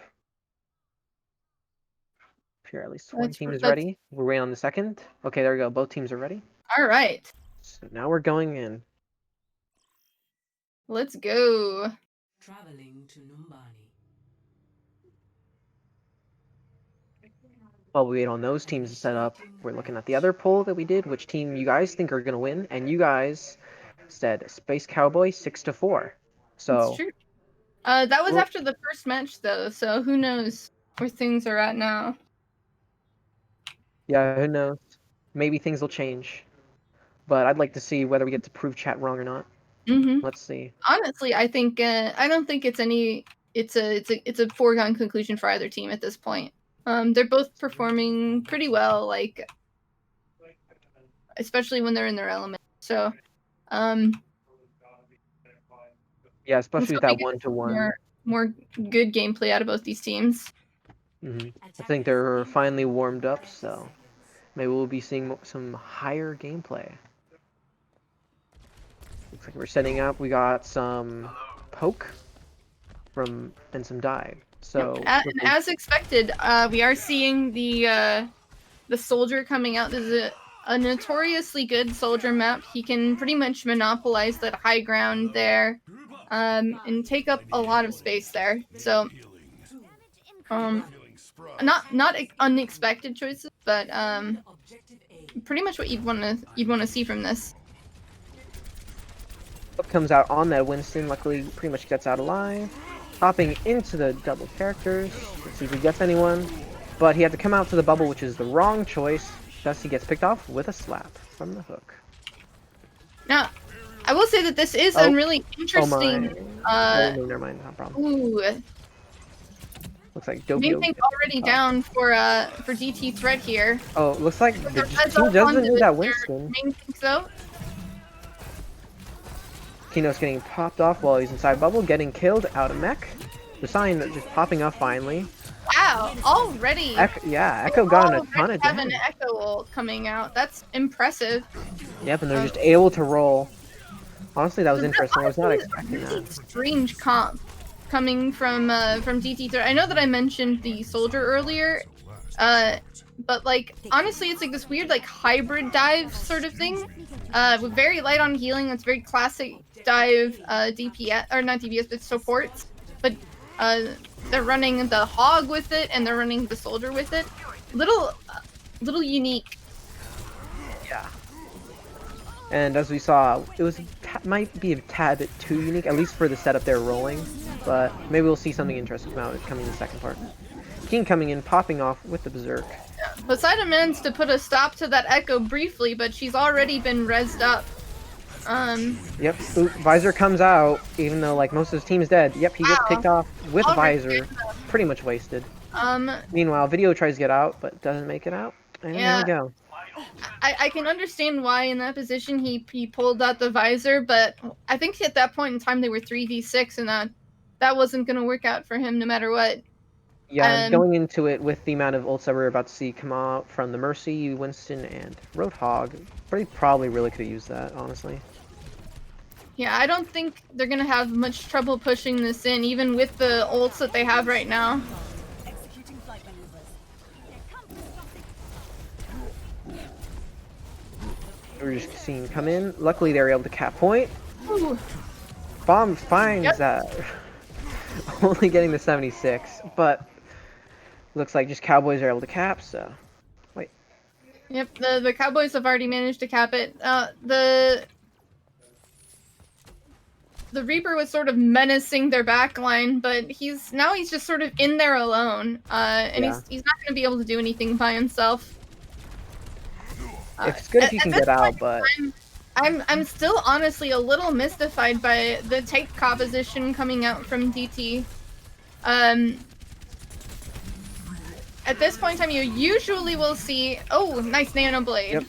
Here, at least one That's team is that's ready. We're waiting on the second. Okay, there we go. Both teams are ready. all right. So now we're going in. Let's go. Traveling to Numbani. While we wait on those teams to set up, we're looking at the other poll that we did, which team you guys think are going to win, and you guys said Space Cowboy 6-4. That's So true. That was Well- after the first match though, so who knows where things are at now. yeah, who knows? Maybe things will change. But I'd like to see whether we get to prove chat wrong or not. Mm-hmm. Let's see. Honestly, I think I don't think it's a foregone conclusion for either team at this point. They're both performing pretty well, like especially when they're in their element. So, Yeah, let's especially with hope we that get 1-1. more good gameplay out of both these teams. I think they're finally warmed up, so maybe we'll be seeing some higher gameplay. Looks like we're setting up. We got some poke and some dive. So Yep. And as expected, we are seeing the soldier coming out. This is a notoriously good soldier map. He can pretty much monopolize that high ground there, and take up a lot of space there. So, not unexpected choices, but Objective A. pretty much what you'd wanna see from this. Poke comes out on that Winston. Luckily, pretty much gets out alive. Hopping into the double characters. Let's see if he gets anyone. But he had to come out to the bubble, which is the wrong choice. Thus, he gets picked off with a slap from the hook. Now, I will say that this is Oh. a really interesting. No, never mind. No problem. Ooh, Looks like main Dobio. thing's already down for DT threat here. Oh, looks like the That's team all doesn't onto need that their Winston. main thing, so. Kino's getting popped off while he's inside bubble, getting killed out of mech. The sign just popping off finally. Wow, already. Echo got a ton of have an damage. Echo ult coming out. That's impressive. Yep, and they're just able to roll. Honestly, that was So interesting. I was not honestly, expecting really that. strange comp coming from DT threat. I know that I mentioned the soldier earlier, but like honestly, it's like this weird like hybrid dive sort of thing. With very light on healing. That's very classic dive DPS or not DPS, but supports. But they're running the hog with it, and they're running the soldier with it. Little unique. Yeah. And as we saw, it was might be a tad bit too unique, at least for the setup they're rolling. But maybe we'll see something interesting come out coming in the second part. King coming in, popping off with the berserk. Poseidon managed to put a stop to that Echo briefly, but she's already been rezzed up. Yep. Oop, Visor comes out, even though like most of his team is dead. Yep, he gets Wow. picked off with Already Visor. Pretty much wasted. Um, Meanwhile, Video tries to get out, but doesn't make it out. And Yeah. there we go. I can understand why in that position he pulled out the visor, but I think at that point in time they were 3v6, and that wasn't going to work out for him no matter what. Yeah, going into it with the amount of ults that we're about to see come out from the Mercy, Winston, and Roadhog, probably really could have used that, honestly. Yeah, I don't think they're going to have much trouble pushing this in, even with the ults that they have right now. Executing flight maneuvers. We're just seeing him come in. Luckily, they were able to cap point. Ooh. Bomb finds that. Only getting the 76, but looks like just Cowboys are able to cap, so... Wait, Yep, the Cowboys have already managed to cap it. The Reaper was sort of menacing their backline, but he's just sort of in there alone. And Yeah. he's not going to be able to do anything by himself. It's good if you can get out, but I'm still honestly a little mystified by the take composition coming out from DT. At this point in time, you usually will see. Oh, nice Nano Blade. Yep.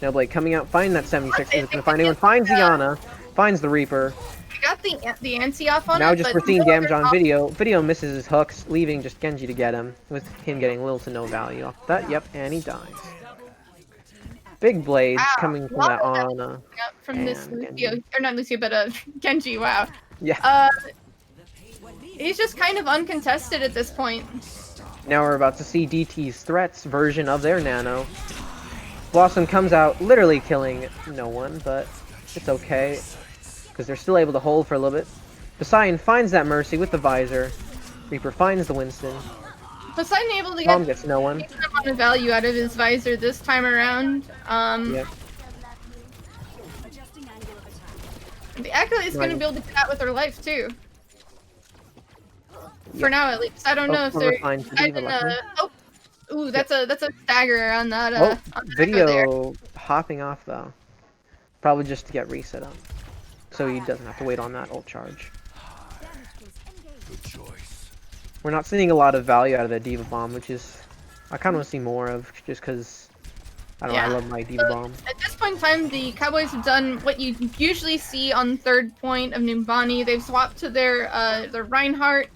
Nano Blade coming out, find that 76. Is gonna find anyone? Finds Iana, finds the Reaper. We got the anti off on Now it. just but we're seeing no damage other on Video. Video misses his hooks, leaving just Genji to get him, with him getting little to no value off that. Yep, and he dies. Big blades Wow, coming from lot that of damage Ana. coming up from this and Lucio, Genji. or not Lucio, but Genji. Wow. Yeah. He's just kind of uncontested at this point. Now we're about to see DT's threats version of their Nano. Blossom comes out, literally killing no one, but it's okay, because they're still able to hold for a little bit. Poseidon finds that Mercy with the Visor. Reaper finds the Winston. Poseidon able to Bomb get gets no one. a decent amount of value out of his Visor this time around. Yep. Adjusting angle of attack. The Acolyte is going to be able to get out with her life too. For now, at least. I don't know if we're they're. fine for I Diva, didn't, luckily. ooh, that's a stagger on that. Oh, on that Echo there. Video hopping off though. Probably just to get reset up. So he doesn't have to wait on that ult charge. We're not seeing a lot of value out of the Diva Bomb, which is I kind of want to see more of, just because I don't know, I Yeah. love my Diva Bomb. At this point in time, the Cowboys have done what you usually see on third point of Numbani. They've swapped to their Reinhardt.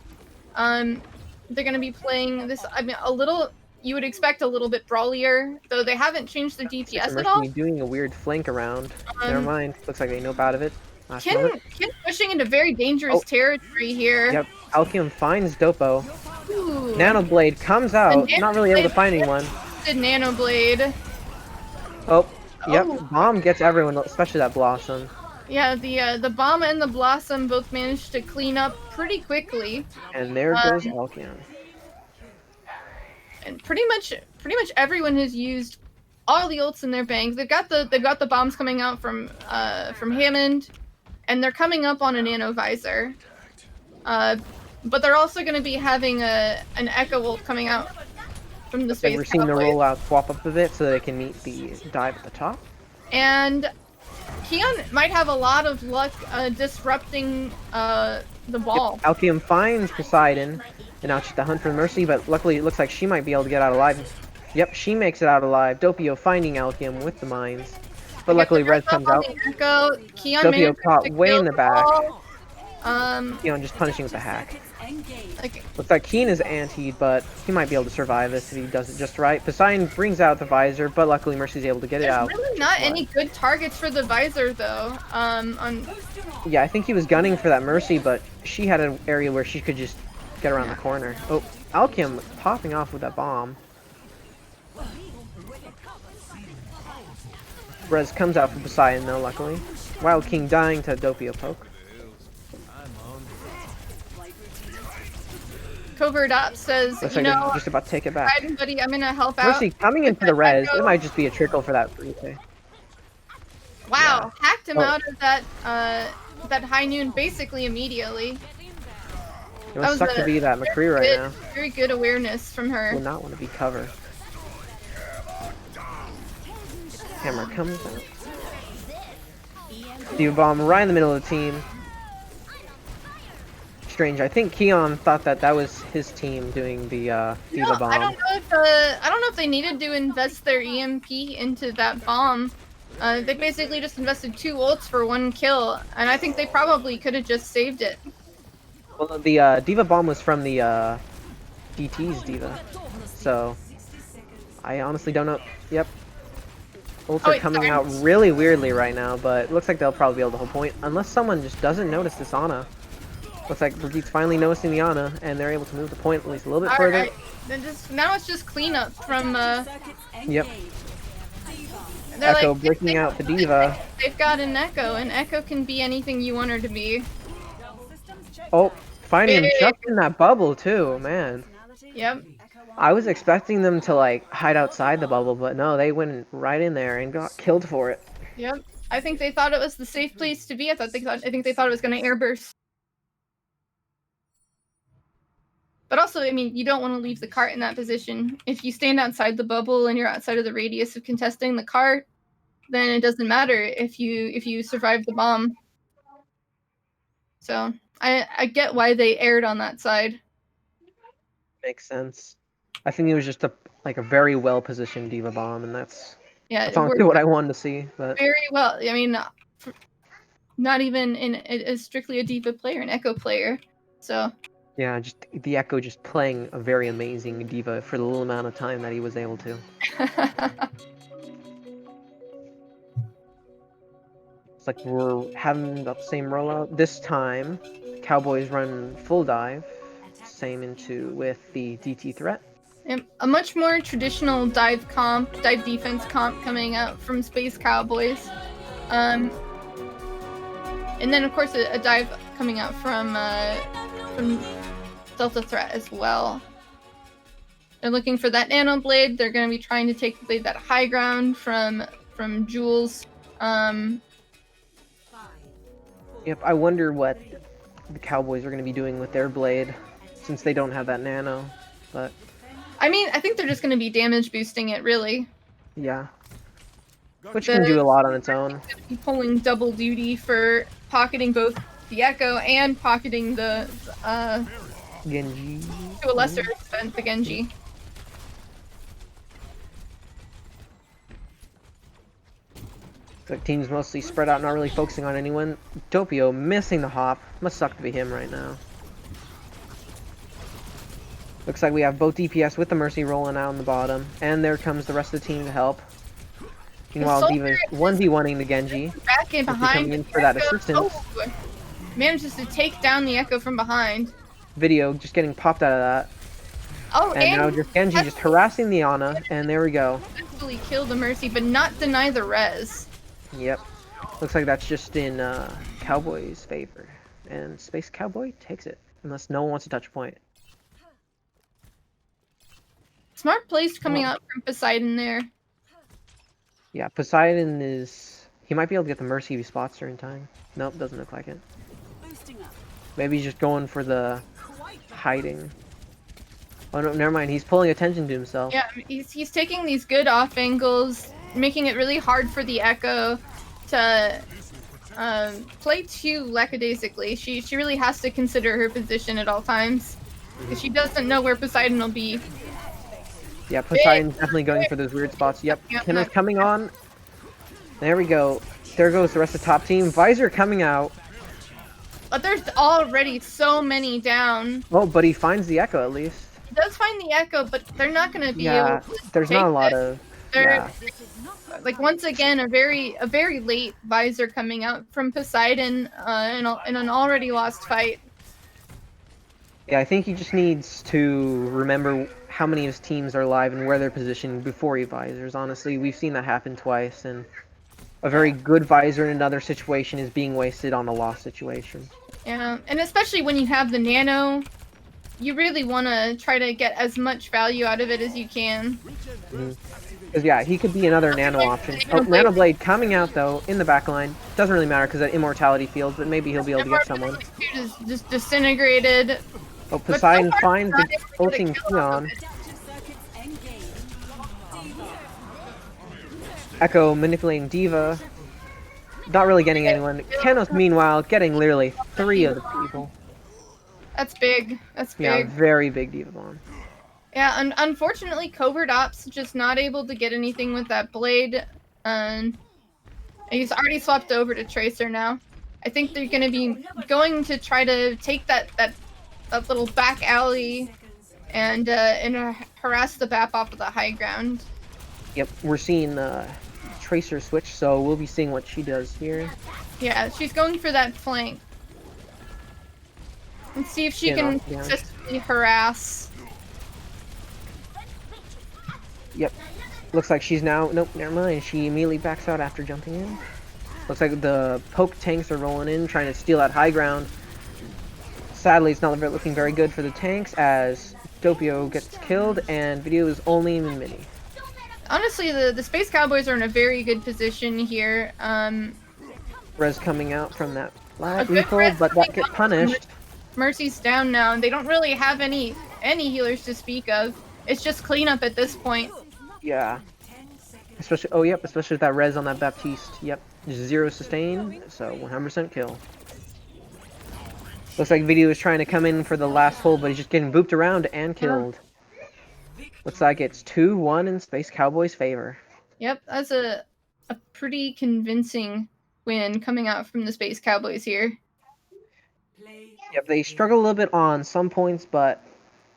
They're going to be playing this. I mean, a little. You would expect a little bit brawlier, though they haven't changed their DPS at all. Mercy doing a weird flank around. Never mind. Looks like they know out of it. Last moment. Kin pushing into very dangerous territory here. Yep. Alchem finds Dopo. Ooh. Nano Blade comes out, Nano not really able to Blade find anyone. Did Nano Blade. Oh, yep. Oh. Bomb gets everyone, especially that Blossom. Yeah, the Bomb and the Blossom both managed to clean up pretty quickly. And there goes Alchem. And pretty much everyone has used all the ults in their bank. They've got the bombs coming out from Hammond, and they're coming up on a Nano Visor. But they're also going to be having an Echo ult coming out from the space. We're seeing the rollout swap up a bit so they can meet the dive at the top. And Keon might have a lot of luck disrupting the ball. Yep. Alchem finds Poseidon, and now she's the hunt for the Mercy, but luckily it looks like she might be able to get out alive. Yep, she makes it out alive. Doppio finding Alchem with the mines. But luckily Res comes out. Echo. Keon Doppio managed caught to way kill in the back. ball. Keon just punishing with the hack. Like, Looks like Keen is antied, but he might be able to survive this if he does it just right. Poseidon brings out the Visor, but luckily Mercy's able to get it there's out. really not any good targets for the Visor though. Yeah, I think he was gunning for that Mercy, but she had an area where she could just get around the corner. Oh, Alchem popping off with that bomb. Rez comes out for Poseidon though, luckily. Wild King dying to Doppio poke. Covert Ops says, Looks you like know, they're just about to take it back. Raiden, buddy, I'm gonna help out. Mercy coming in for the res. It might just be a trickle for that free play. Wow, hacked him Oh. out of that that high noon basically immediately. It must suck to be that McCree right now. Very good awareness from her. Will not want to be cover. Hammer comes out. Diva Bomb right in the middle of the team. Strange. I think Keon thought that was his team doing the Diva Bomb. I don't know if they needed to invest their EMP into that bomb. They basically just invested 2 ults for 1 kill, and I think they probably could have just saved it. Well, the Diva Bomb was from the DT's Diva, so I honestly don't know. Yep. Ults are coming out really weirdly right now, but it looks like they'll probably be able to hold point, unless someone just doesn't notice this Ana. Looks like Brigitte's finally noticing the Ana, and they're able to move the point at least a little bit further. Alright, now it's just cleanup from, Yep. they're Echo like, breaking out the Diva. They've got an Echo, and Echo can be anything you want her to be. Oh, finding him just in that bubble too, man. Yep. I was expecting them to like hide outside the bubble, but no, they went right in there and got killed for it. Yep. I think they thought it was the safe place to be. I think they thought it was going to airburst. But also, I mean, you don't want to leave the cart in that position. If you stand outside the bubble and you're outside of the radius of contesting the cart, then it doesn't matter if you survive the bomb. So I get why they aired on that side. Makes sense. I think it was just a very well positioned diva bomb, and that's Yeah, honestly what I wanted to see. But very well. I mean, not even as strictly a diva player, an echo player. So yeah, just the Echo just playing a very amazing diva for the little amount of time that he was able to. It's like we're having the same rollout this time. Cowboys run full dive, same into with the DT threat. a much more traditional dive defense comp coming out from Space Cowboys. And then of course a dive coming out from Delta Threat as well. They're looking for that nano blade. They're going to be trying to take the blade that high ground from Jules. Yep, I wonder what the Cowboys are going to be doing with their blade, since they don't have that nano. But I mean, I think they're just going to be damage boosting it, really. yeah, which can do a lot on its own. Be pulling double duty for pocketing both the Echo and pocketing the Genji. to a lesser extent the Genji. The team's mostly spread out, not really focusing on anyone. Doppio missing the hop. Must suck to be him right now. Looks like we have both DPS with the Mercy rolling out on the bottom. And there comes the rest of the team to help. Meanwhile, Diva's 1v1ing the Genji. Back in behind. Coming in for that assistance. Oh, manages to take down the Echo from behind. Video just getting popped out of that. Oh, and now just Genji just harassing the Ana. And there we go. Successfully kill the Mercy, but not deny the res. Yep. Looks like that's just in Cowboys' favor. And Space Cowboy takes it. Unless no one wants to touch point. Smart plays coming out from Poseidon there. Yeah, Poseidon is... He might be able to get the Mercy if he spots her in time. Nope, doesn't look like it. Maybe he's just going for the hiding. Oh no, never mind. He's pulling attention to himself. Yeah, he's taking these good off angles, making it really hard for the Echo to play too lackadaisically. She really has to consider her position at all times, because she doesn't know where Poseidon will be. Yeah, Poseidon's definitely going for those weird spots. Yep, Kenna's coming on. There we go. There goes the rest of the top team. Visor coming out. But there's already so many down. Oh, but he finds the Echo at least. He does find the Echo, but they're not going to be able to there's take not a lot this. of... Like, once again, a very late Visor coming out from Poseidon in an already lost fight. Yeah, I think he just needs to remember how many of his teams are live and where they're positioned before he Visors. Honestly, we've seen that happen twice, and a very good Visor in another situation is being wasted on a lost situation. Yeah, and especially when you have the Nano, you really want to try to get as much value out of it as you can. Because yeah, he could be another Nano option. Oh, Nano Blade coming out though in the back line. Doesn't really matter because that Immortality field, but maybe he'll be able to get someone. Is just disintegrated. Oh, Poseidon finds the ulting Keon. Echo manipulating Diva. Not really getting anyone. Kenos, meanwhile, getting literally 3 of the people. That's big. That's big. Yeah, very big Diva bomb. Yeah, and unfortunately, Covert Ops just not able to get anything with that blade. And he's already swapped over to Tracer now. I think they're going to be going to try to take that little back alley and harass the BAP off of the high ground. Yep, we're seeing Tracer switch, so we'll be seeing what she does here. Yeah, she's going for that flank. Let's see if she can successfully harass. Yep. Looks like she's now... Nope, never mind. She immediately backs out after jumping in. Looks like the poke tanks are rolling in, trying to steal that high ground. Sadly, it's not looking very good for the tanks, as Doppio gets killed, and Video is only in mini. Honestly, the Space Cowboys are in a very good position here. Res coming out from that A flat good lethal, res but that coming get out. punished. Mercy's down now, and they don't really have any healers to speak of. It's just cleanup at this point. Yeah. 10 seconds. Especially, oh yep, especially with that res on that Baptiste. Yep, 0 sustain, so 100% kill. Looks like Video is trying to come in for the last hole, but he's just getting booped around and killed. Looks like it's 2-1 in Space Cowboys' favor. Yep, that's a pretty convincing win coming out from the Space Cowboys here. Play Yep, they struggle a little bit on some points, but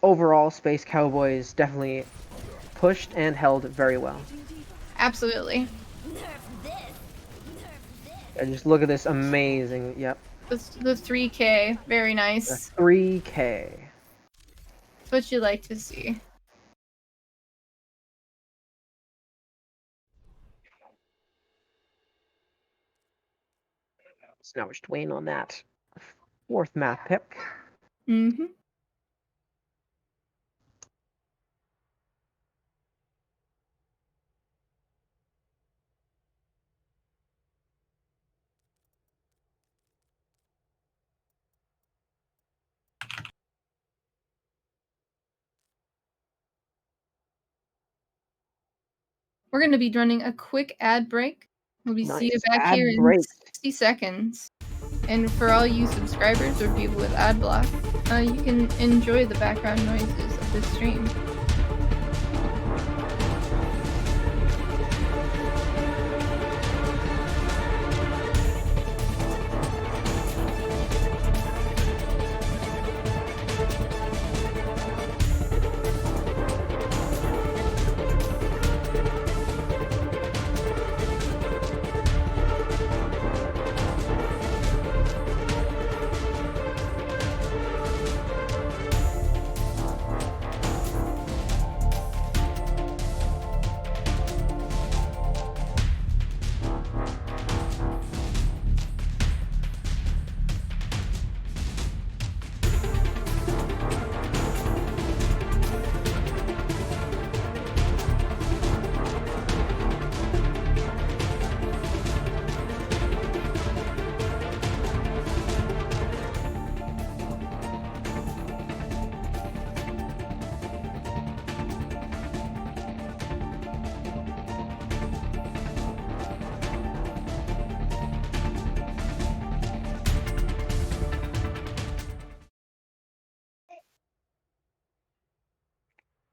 overall, Space Cowboys definitely pushed and held very well. Absolutely. And just look at this amazing, yep, The 3K, very a nice. 3K. That's what you like to see. So now we're just waiting on that 4th map pick. Mm-hmm. We're going to be running a quick ad break. We'll be see you Nice. back Ad here in break. 60 seconds. And for all you subscribers or people with ad block, you can enjoy the background noises of this stream.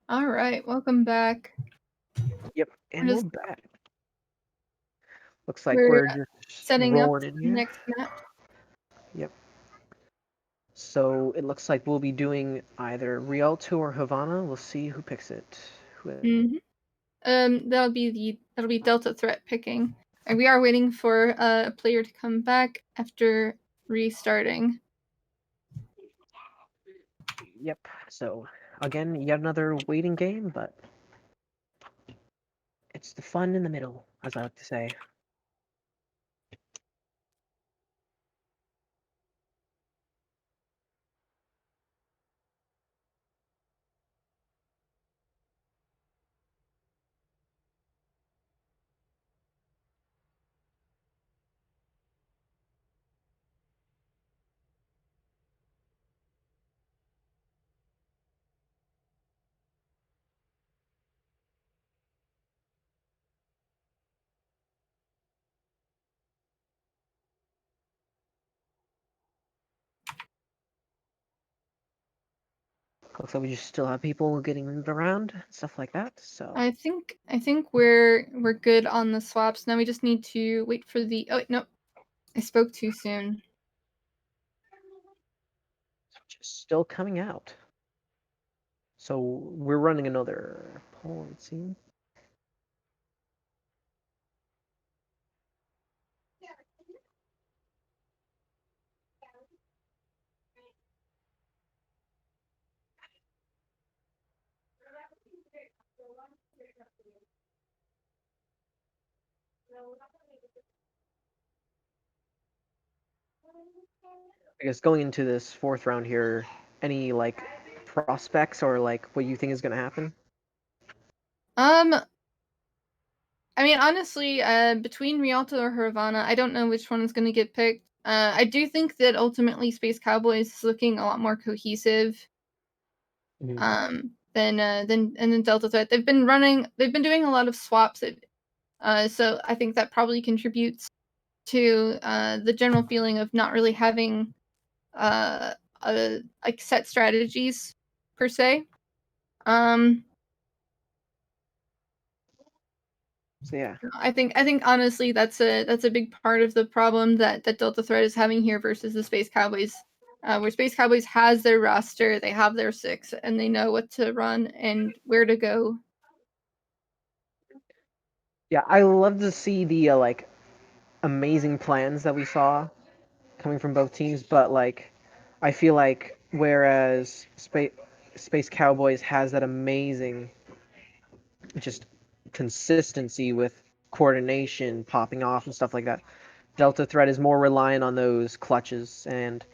All right, welcome back. Yep, and We're we're just- back. Looks like We're we're just setting up rolling in the here. next map. Yep. So it looks like we'll be doing either Rialto or Havana. We'll see who picks it. Mm-hmm. That'll be Delta Threat picking. And we are waiting for a player to come back after restarting. Yep. So again, yet another waiting game, but it's the fun in the middle, as I like to say. Looks like we just still have people getting moved around, stuff like that. So I think we're good on the swaps. Now we just need to wait for the oh wait, no. I spoke too soon. just still coming out. So we're running another poll, it seems. I guess going into this 4th round here, any like prospects or like what you think is going to happen? I mean, honestly, between Rialto or Havana, I don't know which one is going to get picked. I do think that ultimately Space Cowboys is looking a lot more cohesive than Delta Threat. They've been doing a lot of swaps. So I think that probably contributes to the general feeling of not really having like set strategies per se. So yeah, I think honestly that's a big part of the problem that Delta Threat is having here versus the Space Cowboys. Where Space Cowboys has their roster, they have their six, and they know what to run and where to go. yeah, I love to see the like amazing plans that we saw coming from both teams, but like I feel like whereas Space Cowboys has that amazing just consistency with coordination popping off and stuff like that. Delta Threat is more reliant on those clutches, and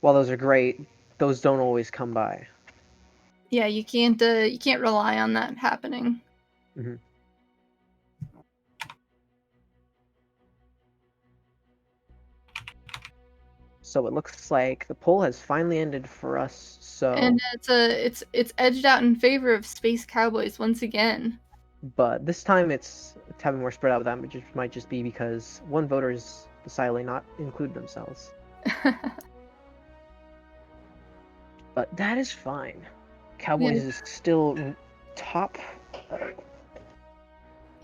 while those are great, those don't always come by. Yeah, you can't rely on that happening. Mm-hmm. So it looks like the poll has finally ended for us. So, And it's edged out in favor of Space Cowboys once again. but this time it's having more spread out. That might just be because one voter is decidedly not include themselves. But that is fine. Cowboys is still top.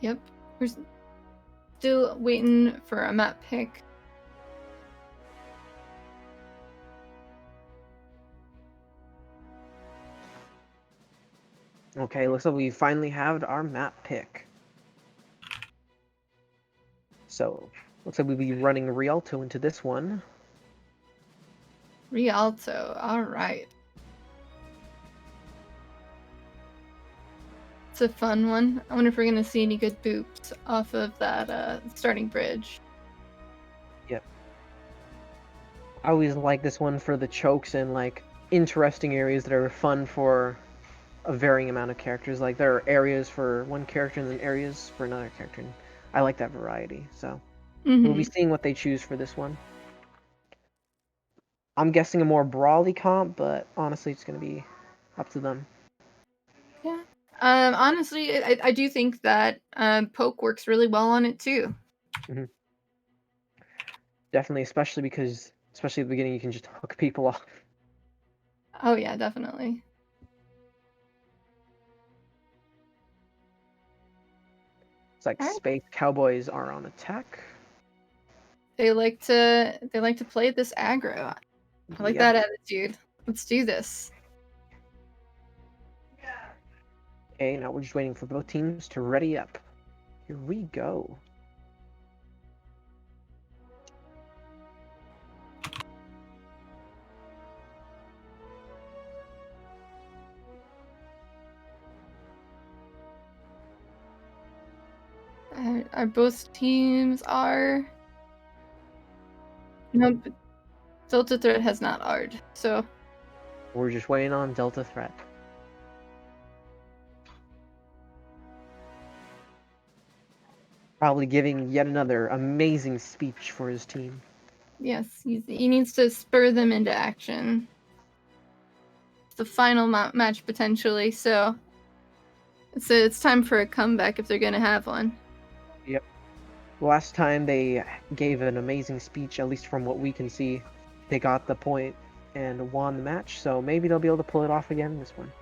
Yep. We're still waiting for a map pick. Okay, looks like we finally have our map pick. So, looks like we'll be running Rialto into this one. Rialto, alright. It's a fun one. I wonder if we're gonna see any good boops off of that starting bridge. Yep. I always like this one for the chokes and like interesting areas that are fun for a varying amount of characters. Like there are areas for one character and then areas for another character. And I like that variety. So we'll be seeing what they choose for this one. I'm guessing a more brawly comp, but honestly, it's going to be up to them. Yeah. Honestly, I do think that poke works really well on it too. Mm-hmm. Definitely, especially at the beginning, you can just hook people off. Oh yeah, definitely. It's like Space Cowboys are on attack. They like to play this aggro. I like that attitude. Let's do this. Okay, now we're just waiting for both teams to ready up. Here we go. Are both teams are? No, Delta Threat has not Ard, so We're just waiting on Delta Threat. Probably giving yet another amazing speech for his team. yes, he needs to spur them into action. It's the final match potentially, so it's time for a comeback if they're gonna have one. Yep. Last time they gave an amazing speech, at least from what we can see. They got the point and won the match, so maybe they'll be able to pull it off again this one.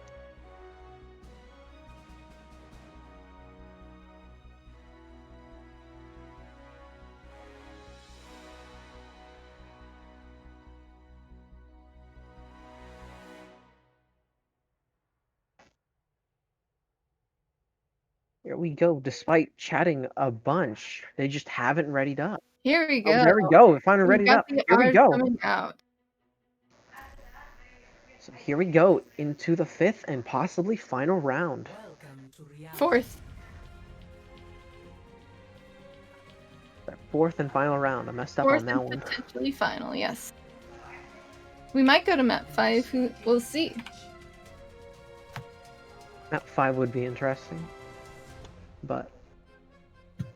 Here we go. Despite chatting a bunch, they just haven't readied up. Here we go. Oh, there we go. We finally We've readied got up. the Here we Ard go. coming out. So here we go into the 5th and possibly final round. Welcome to reality. 4th. That 4th and final round. I messed up 4th on that and one. potentially final, yes. We might go to map 5. We'll see. Map 5 would be interesting. But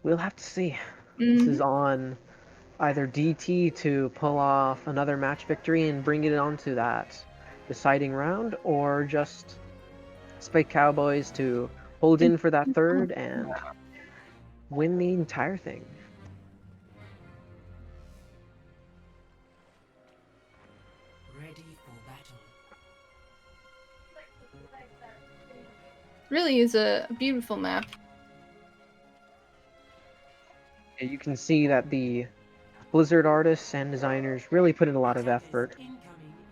we'll have to see. This is on either DT to pull off another match victory and bring it on to that deciding round, or just Spike Cowboys to hold in for that third and win the entire thing. Ready for battle. Really is a beautiful map. And you can see that the Blizzard artists and designers really put in a lot of effort. Incoming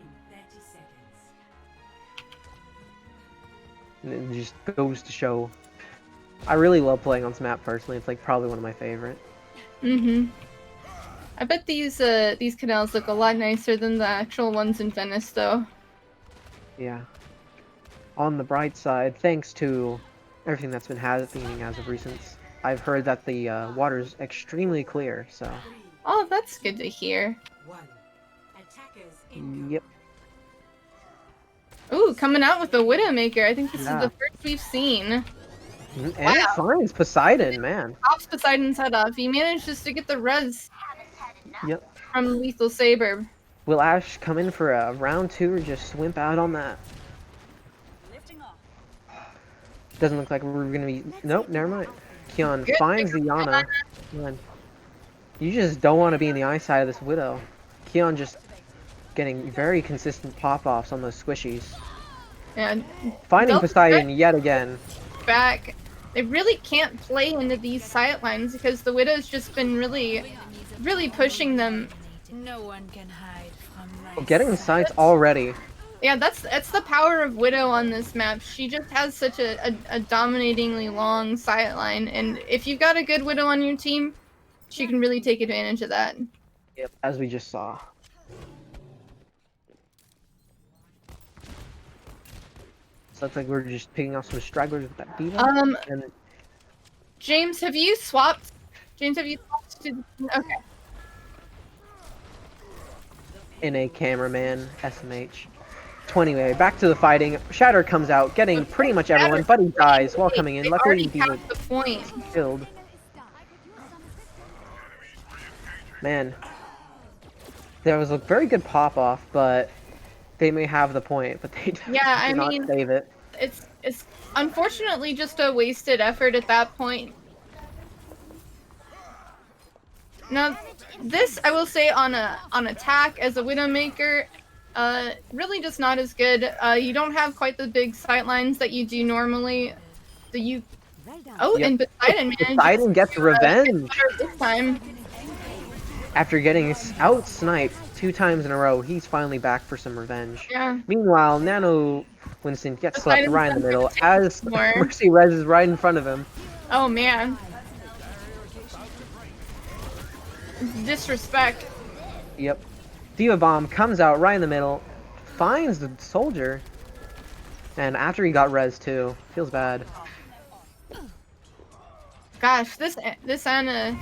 in 30 seconds. And it just goes to show. I really love playing on this map personally. It's like probably one of my favorite. I bet these canals look a lot nicer than the actual ones in Venice, though. Yeah. On the bright side, thanks to everything that's been happening as of recent, I've heard that the water's extremely clear, so... Oh, that's good to hear. 1. Attackers incoming. Yep. Ooh, coming out with the Widowmaker. I think this is Yeah. the first we've seen. And it finds Poseidon, man. Pops Poseidon's head off. He manages to get the res Yep. from Lethal Saber. Will Ash come in for a round 2 or just wimp out on that? Lifting off. Doesn't look like we're gonna be... Nope, never mind. Keon Good. finds the Yana. Man, you just don't want to be in the eyesight of this Widow. Keon just getting very consistent pop-offs on those squishies. And Finding Delta Poseidon yet again. back. They really can't play into these sight lines because the Widow's just been really pushing them. No one can hide from my Getting sights already. Yeah, that's the power of Widow on this map. She just has such a dominatingly long sight line, and if you've got a good Widow on your team, she can really take advantage of that. Yep, as we just saw. So looks like we're just picking off some stragglers with that diva. And James, have you swapped? James, have you swapped to? Okay. NA cameraman, SMH. 20 back to the fighting. Shatter comes out, getting pretty much everyone, but he dies while coming in. They Luckily, already Diva passed the point. killed. Man, there was a very good pop off, but they may have the point, but they Yeah, I did not mean, save it. It's unfortunately just a wasted effort at that point. Now, this I will say on attack as a Widowmaker, really just not as good. You don't have quite the big sight lines that you do normally. Oh, Yep. and Poseidon manages Poseidon gets to, revenge. get better this time. After getting out-sniped 2 times in a row, he's finally back for some revenge. Yeah. Meanwhile, Nano Winston gets slept Poseidon's right in the middle not as more. Mercy Rez is right in front of him. Oh man. Disrespect. Yep. Diva Bomb comes out right in the middle, finds the soldier, and after he got res too, feels bad. Gosh, this Anna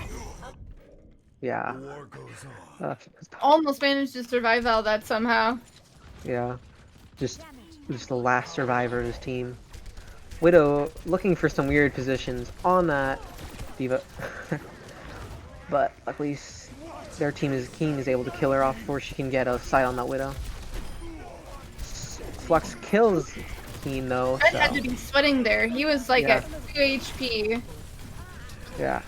Yeah. almost managed to survive all that somehow. Yeah. Just the last survivor of his team. Widow looking for some weird positions on that Diva. But luckily their team is able to kill her off before she can get a sight on that Widow. Flux kills Keen though. Red So. had to be sweating there. He was like Yeah. at 2 HP. Yeah.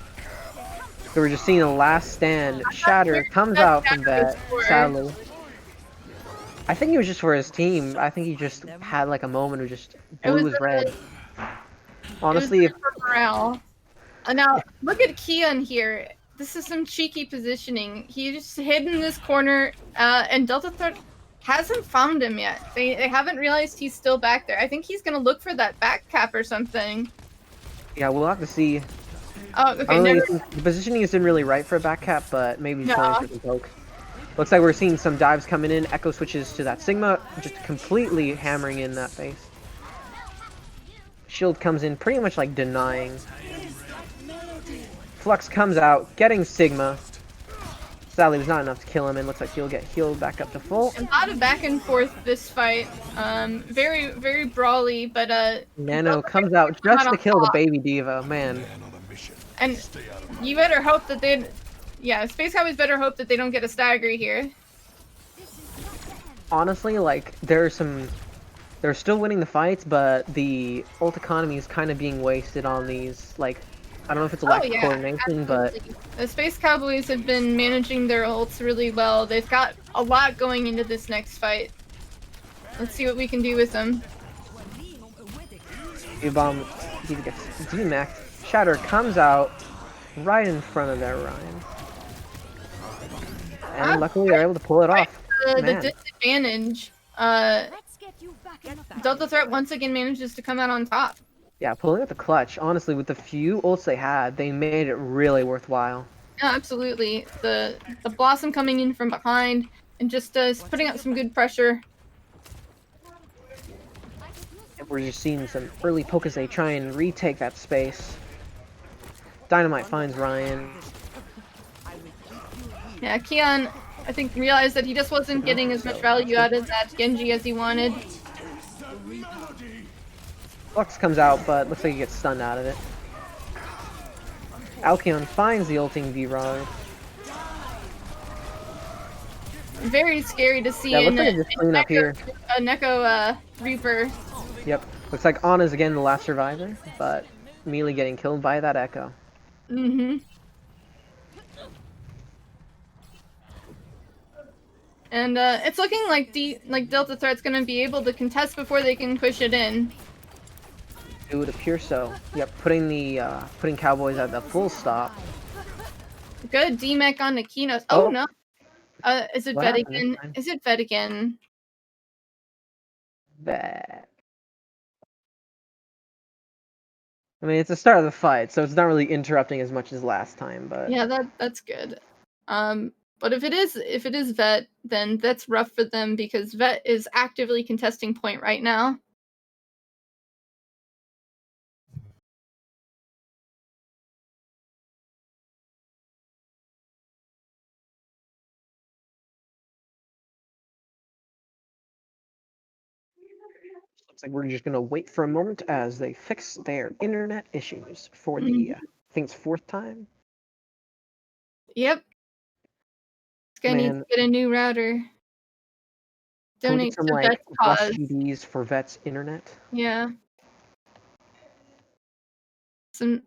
So we're just seeing a last stand. Shatter comes out from that, sadly. I think it was just for his team. I think he just had like a moment of just blue is red. Honestly, if it was good for morale. Now look at Keon here. This is some cheeky positioning. He just hid in this corner, and Delta Threat hasn't found him yet. They haven't realized he's still back there. I think he's gonna look for that back cap or something. yeah, we'll have to see. Oh, I okay. don't really Never, think the positioning isn't really right for a back cap, but maybe he's No. going for some poke. Looks like we're seeing some dives coming in. Echo switches to that Sigma, just completely hammering in that face. Shield comes in, pretty much like denying. Flux comes out, getting Sigma. Sadly, it was not enough to kill him, and looks like he'll get healed back up to full. A lot of back and forth this fight. Very, very brawly, but Nano comes Delta out come just out to on kill the top. baby diva, man. And you better hope that they, yeah, Space Cowboys better hope that they don't get a stagger here. Honestly, like, they're still winning the fights, but the ult economy is kind of being wasted on these, like, I don't know if it's a lack of coordination, but absolutely. The Space Cowboys have been managing their ults really well. They've got a lot going into this next fight. Let's see what we can do with them. Bomb Diva gets demaxed. Shatter comes out right in front of their Ryan. And luckily they're able to pull it off. The Man. disadvantage. Delta Threat once again manages to come out on top. Yeah, pulling out the clutch. Honestly, with the few ults they had, they made it really worthwhile. Yeah, absolutely. The Blossom coming in from behind and just putting up some good pressure. We're just seeing some early poke as they try and retake that space. Dynamite finds Ryan. Yeah, Keon, I think, realized that he just wasn't getting as much value out of that Genji as he wanted. Lux comes out, but looks like he gets stunned out of it. Alcyon finds the ulting V-Rod. Very scary to see Yeah, looks like it's just clean up here. A Neko Reaper. Yep. Looks like Anna's again the last survivor, but Melee getting killed by that Echo. Mm-hmm. And it's looking like Delta Threat's gonna be able to contest before they can push it in. It would appear so. Yep, putting Cowboys at the full stop. Good D-Mech on Nakinos. Oh no. Is it What Vet happened again? this time? Is it Vet again? Bad. I mean, it's the start of the fight, so it's not really interrupting as much as last time, but Yeah, that's good. But if it is Vet, then that's rough for them because Vet is actively contesting point right now. looks like we're just gonna wait for a moment as they fix their internet issues for the, I think it's 4th time. Yep. This guy needs Man, to get a new router. can we Donate get some to like Vet's rush cause. GDs for Vet's internet? Yeah. Some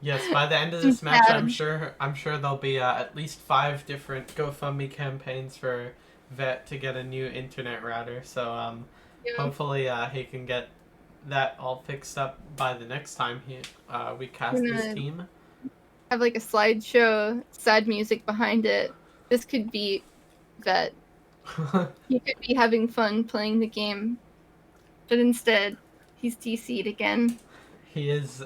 Yes, by the end of some this match, I'm tabs. sure there'll be at least 5 different GoFundMe campaigns for Vet to get a new internet router. So Yeah. hopefully he can get that all fixed up by the next time we cast this team. Have like a slideshow, sad music behind it. This could be Vet. He could be having fun playing the game, but instead, he's TC'd again. He is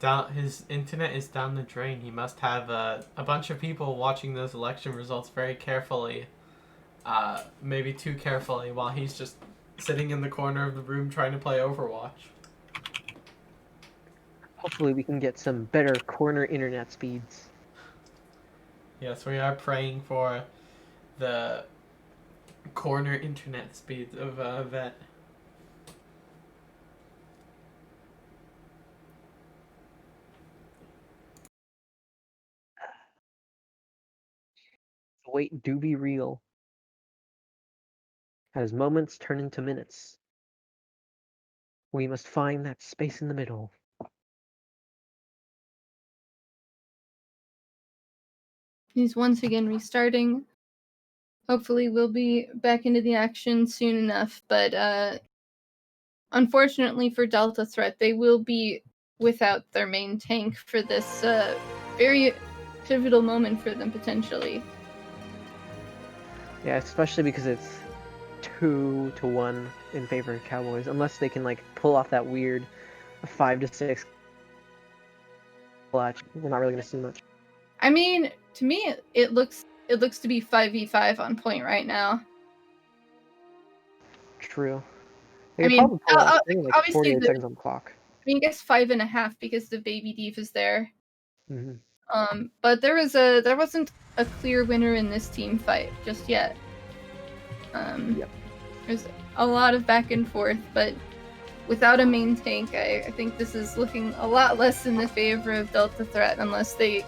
down. His internet is down the drain. He must have a bunch of people watching those election results very carefully. Maybe too carefully, while he's just sitting in the corner of the room trying to play Overwatch. Hopefully we can get some better corner internet speeds. Yes, we are praying for the corner internet speeds of Vet. The wait do be real. As moments turn into minutes, we must find that space in the middle. He's once again restarting. Hopefully, we'll be back into the action soon enough. But unfortunately for Delta Threat, they will be without their main tank for this very pivotal moment for them potentially. Yeah, especially because it's 2-1 in favor of Cowboys, unless they can like pull off that weird 5-6 clutch. We're not really gonna see much. I mean, to me, it looks to be 5v5 on point right now. True. I They could mean, probably pull off like obviously 48 seconds on the clock. mean, I guess 5.5 because the baby Div is there. Hmm. But there wasn't a clear winner in this team fight just yet. Yep. There's a lot of back and forth, but without a main tank, I think this is looking a lot less in the favor of Delta Threat unless Vet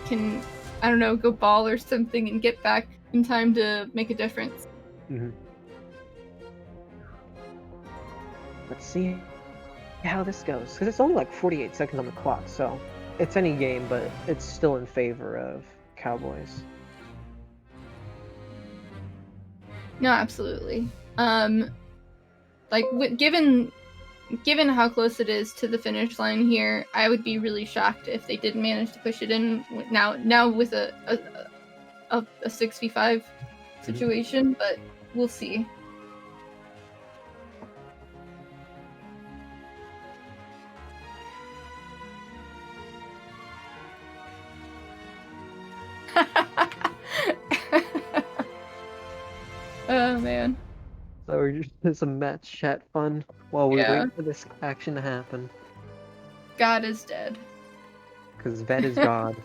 can, I don't know, go ball or something and get back in time to make a difference. Hmm. Let's see how this goes, because it's only like 48 seconds on the clock, so it's any game, but it's still in favor of Cowboys. No, absolutely. Like given how close it is to the finish line here, I would be really shocked if they didn't manage to push it in now with a 6v5 situation, but we'll see. Oh man. So we're just doing some match chat fun while we Yeah. wait for this action to happen. God is dead. Because Vet is God.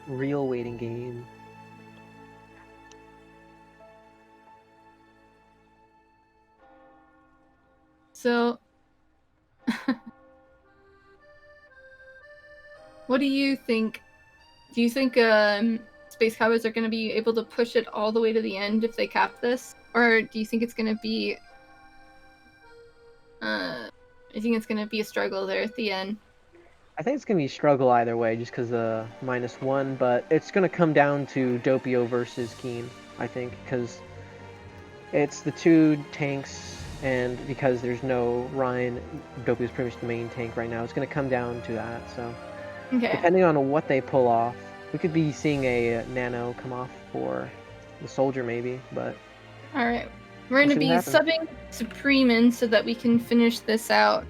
Real waiting game. So, what do you think? Do you think Space Cowboys are going to be able to push it all the way to the end if they cap this, or do you think it's going to be? I think it's going to be a struggle there at the end. I think it's going to be a struggle either way, just because of -1, but it's going to come down to Doppio versus Keen, I think, because it's the two tanks, and because there's no Ryan, Doppio's pretty much the main tank right now. It's going to come down to that, so Okay. depending on what they pull off, we could be seeing a Nano come off for the Soldier maybe, but... All right. We're going to be subbing Supreme in so that we can finish this out.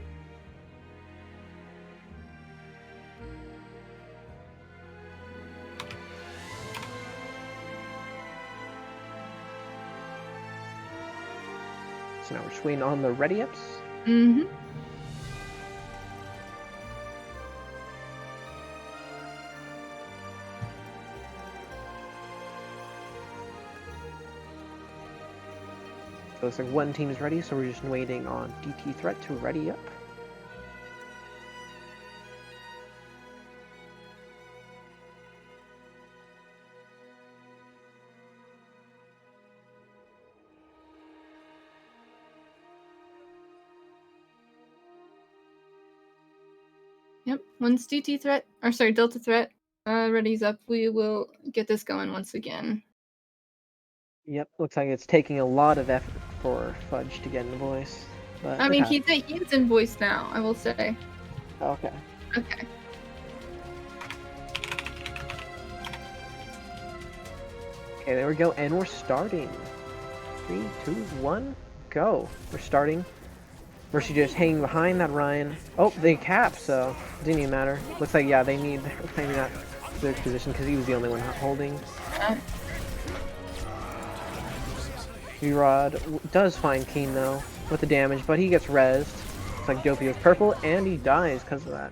So now we're just waiting on the ready-ups. Mm-hmm. So it's like one team is ready, so we're just waiting on DT Threat to ready up. Yep. Once Delta Threat ready's up, we will get this going once again. Yep, looks like it's taking a lot of effort for Fudge to get in the voice. But I mean, he's in voice now, I will say. Okay. Okay. Okay, there we go, and we're starting. 3, 2, 1, go. We're starting. Mercy just hanging behind that Ryan. Oh, they cap, so it didn't even matter. Looks like, yeah, they need maybe not their position because he was the only one holding. V-Rod does find Keen though with the damage, but he gets rezzed. It's like Doppio's purple, and he dies because of that.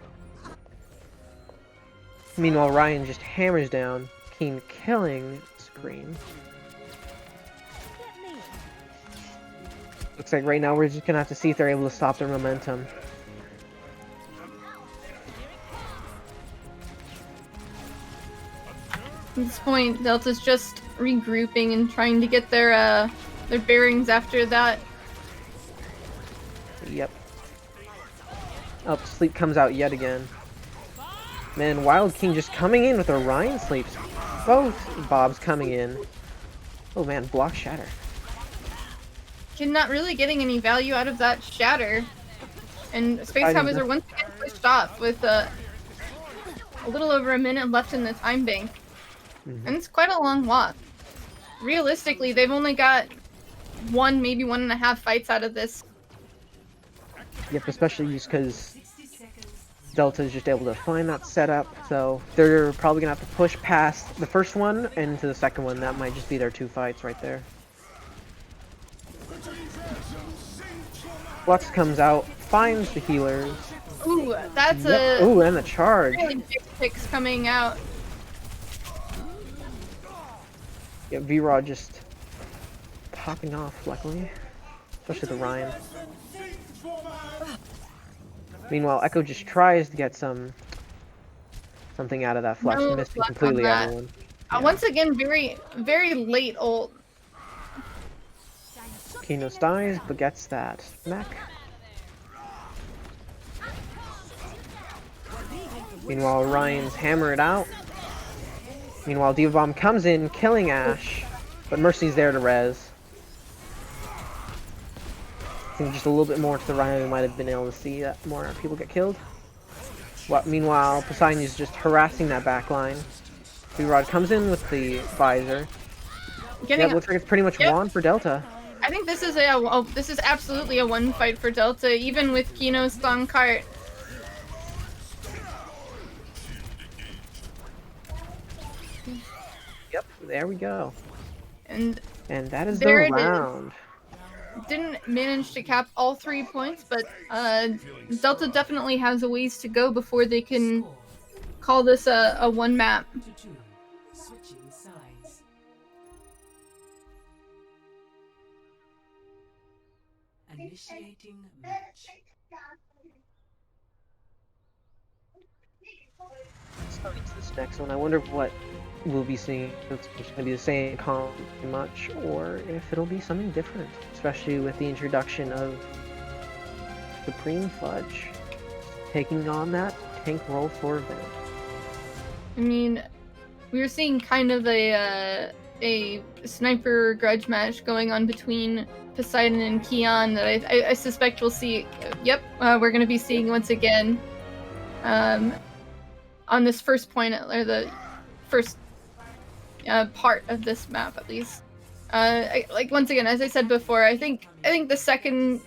Meanwhile, Ryan just hammers down Keen, killing Supreme. Looks like right now we're just gonna have to see if they're able to stop their momentum. At this point, Delta's just regrouping and trying to get their bearings after that. Yep. Oh, Sleep comes out yet again. Man, Wild King just coming in with a Ryan Sleeps. Both Bobs coming in. Oh man, block Shatter. Kid not really getting any value out of that Shatter. And Space Cowboys are once again pushed off with a little over a minute left in the time bank. And it's quite a long walk. Realistically, they've only got one, maybe 1.5 fights out of this. Yep, especially just because 60 seconds. Delta is just able to find that setup, so they're probably gonna have to push past the first one and into the second one. That might just be their 2 fights right there. Flux comes out, finds the healers. Ooh, that's Yep. a Ooh, and the charge. really big picks coming out. Yeah, V-Rod just popping off, luckily. Especially the Ryan. Meanwhile, Echo just tries to get something out of that flash, No missing luck on completely that. everyone. Once again, very, very late ult. Kinos dies, but gets that mech. Meanwhile, Ryan's hammer it out. Meanwhile, Diva Bomb comes in, killing Ashe, but Mercy's there to res. I think just a little bit more to the right, we might have been able to see that more people get killed. Meanwhile, Poseidon is just harassing that backline. V-Rod comes in with the visor. Yeah, looks like it's pretty much won for Delta. I think this is this is absolutely a one fight for Delta, even with Kinos on cart. Yep, there we go. And that is there the it is. round. Didn't manage to cap all 3 points, but Delta definitely has a ways to go before they can call this a one map. 2 to 2. Switching sides. Initiating match. Starting to this next one, I wonder what we'll be seeing. If it's just going to be the same comp much, or if it'll be something different, especially with the introduction of Supreme Fudge taking on that tank role for Van. I mean, we were seeing kind of a sniper grudge match going on between Poseidon and Kion that I suspect we'll see. Yep, we're going to be seeing once again on this first point, or the first part of this map at least. Like once again, as I said before, I think the second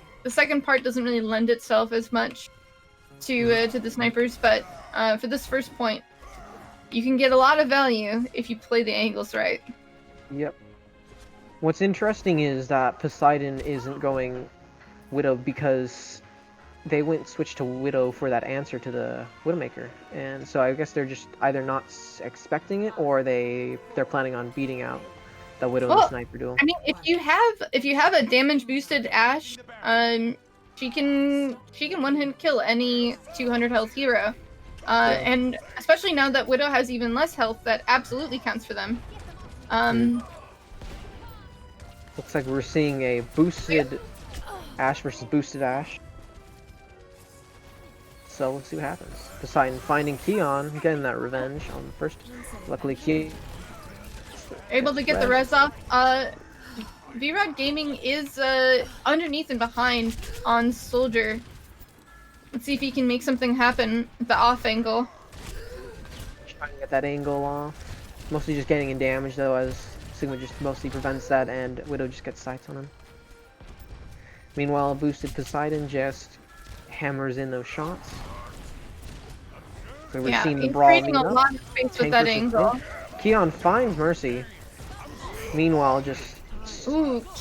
part doesn't really lend itself as much to the snipers, but for this first point, you can get a lot of value if you play the angles right. Yep. What's interesting is that Poseidon isn't going Widow because they switched to Widow for that answer to the Widowmaker, and so I guess they're just either not expecting it or they're planning on beating out the Widow and Sniper duel. I mean, if you have a damage boosted Ashe, she can one-hit kill any 200 health hero. And especially now that Widow has even less health, that absolutely counts for them. Looks like we're seeing a boosted Ashe versus boosted Ashe. So let's see what happens. Poseidon finding Kion, getting that revenge on the first. Luckily, Kion able to get the res off. V-Rod Gaming is underneath and behind on Soldier. Let's see if he can make something happen at the off angle. Trying to get that angle off. Mostly just getting in damage though, as Sigma just mostly prevents that, and Widow just gets sights on him. Meanwhile, boosted Poseidon just hammers in those shots. So we're seeing the brawl. He's creating a lot of space with that angle. Kion finds Mercy. Meanwhile, just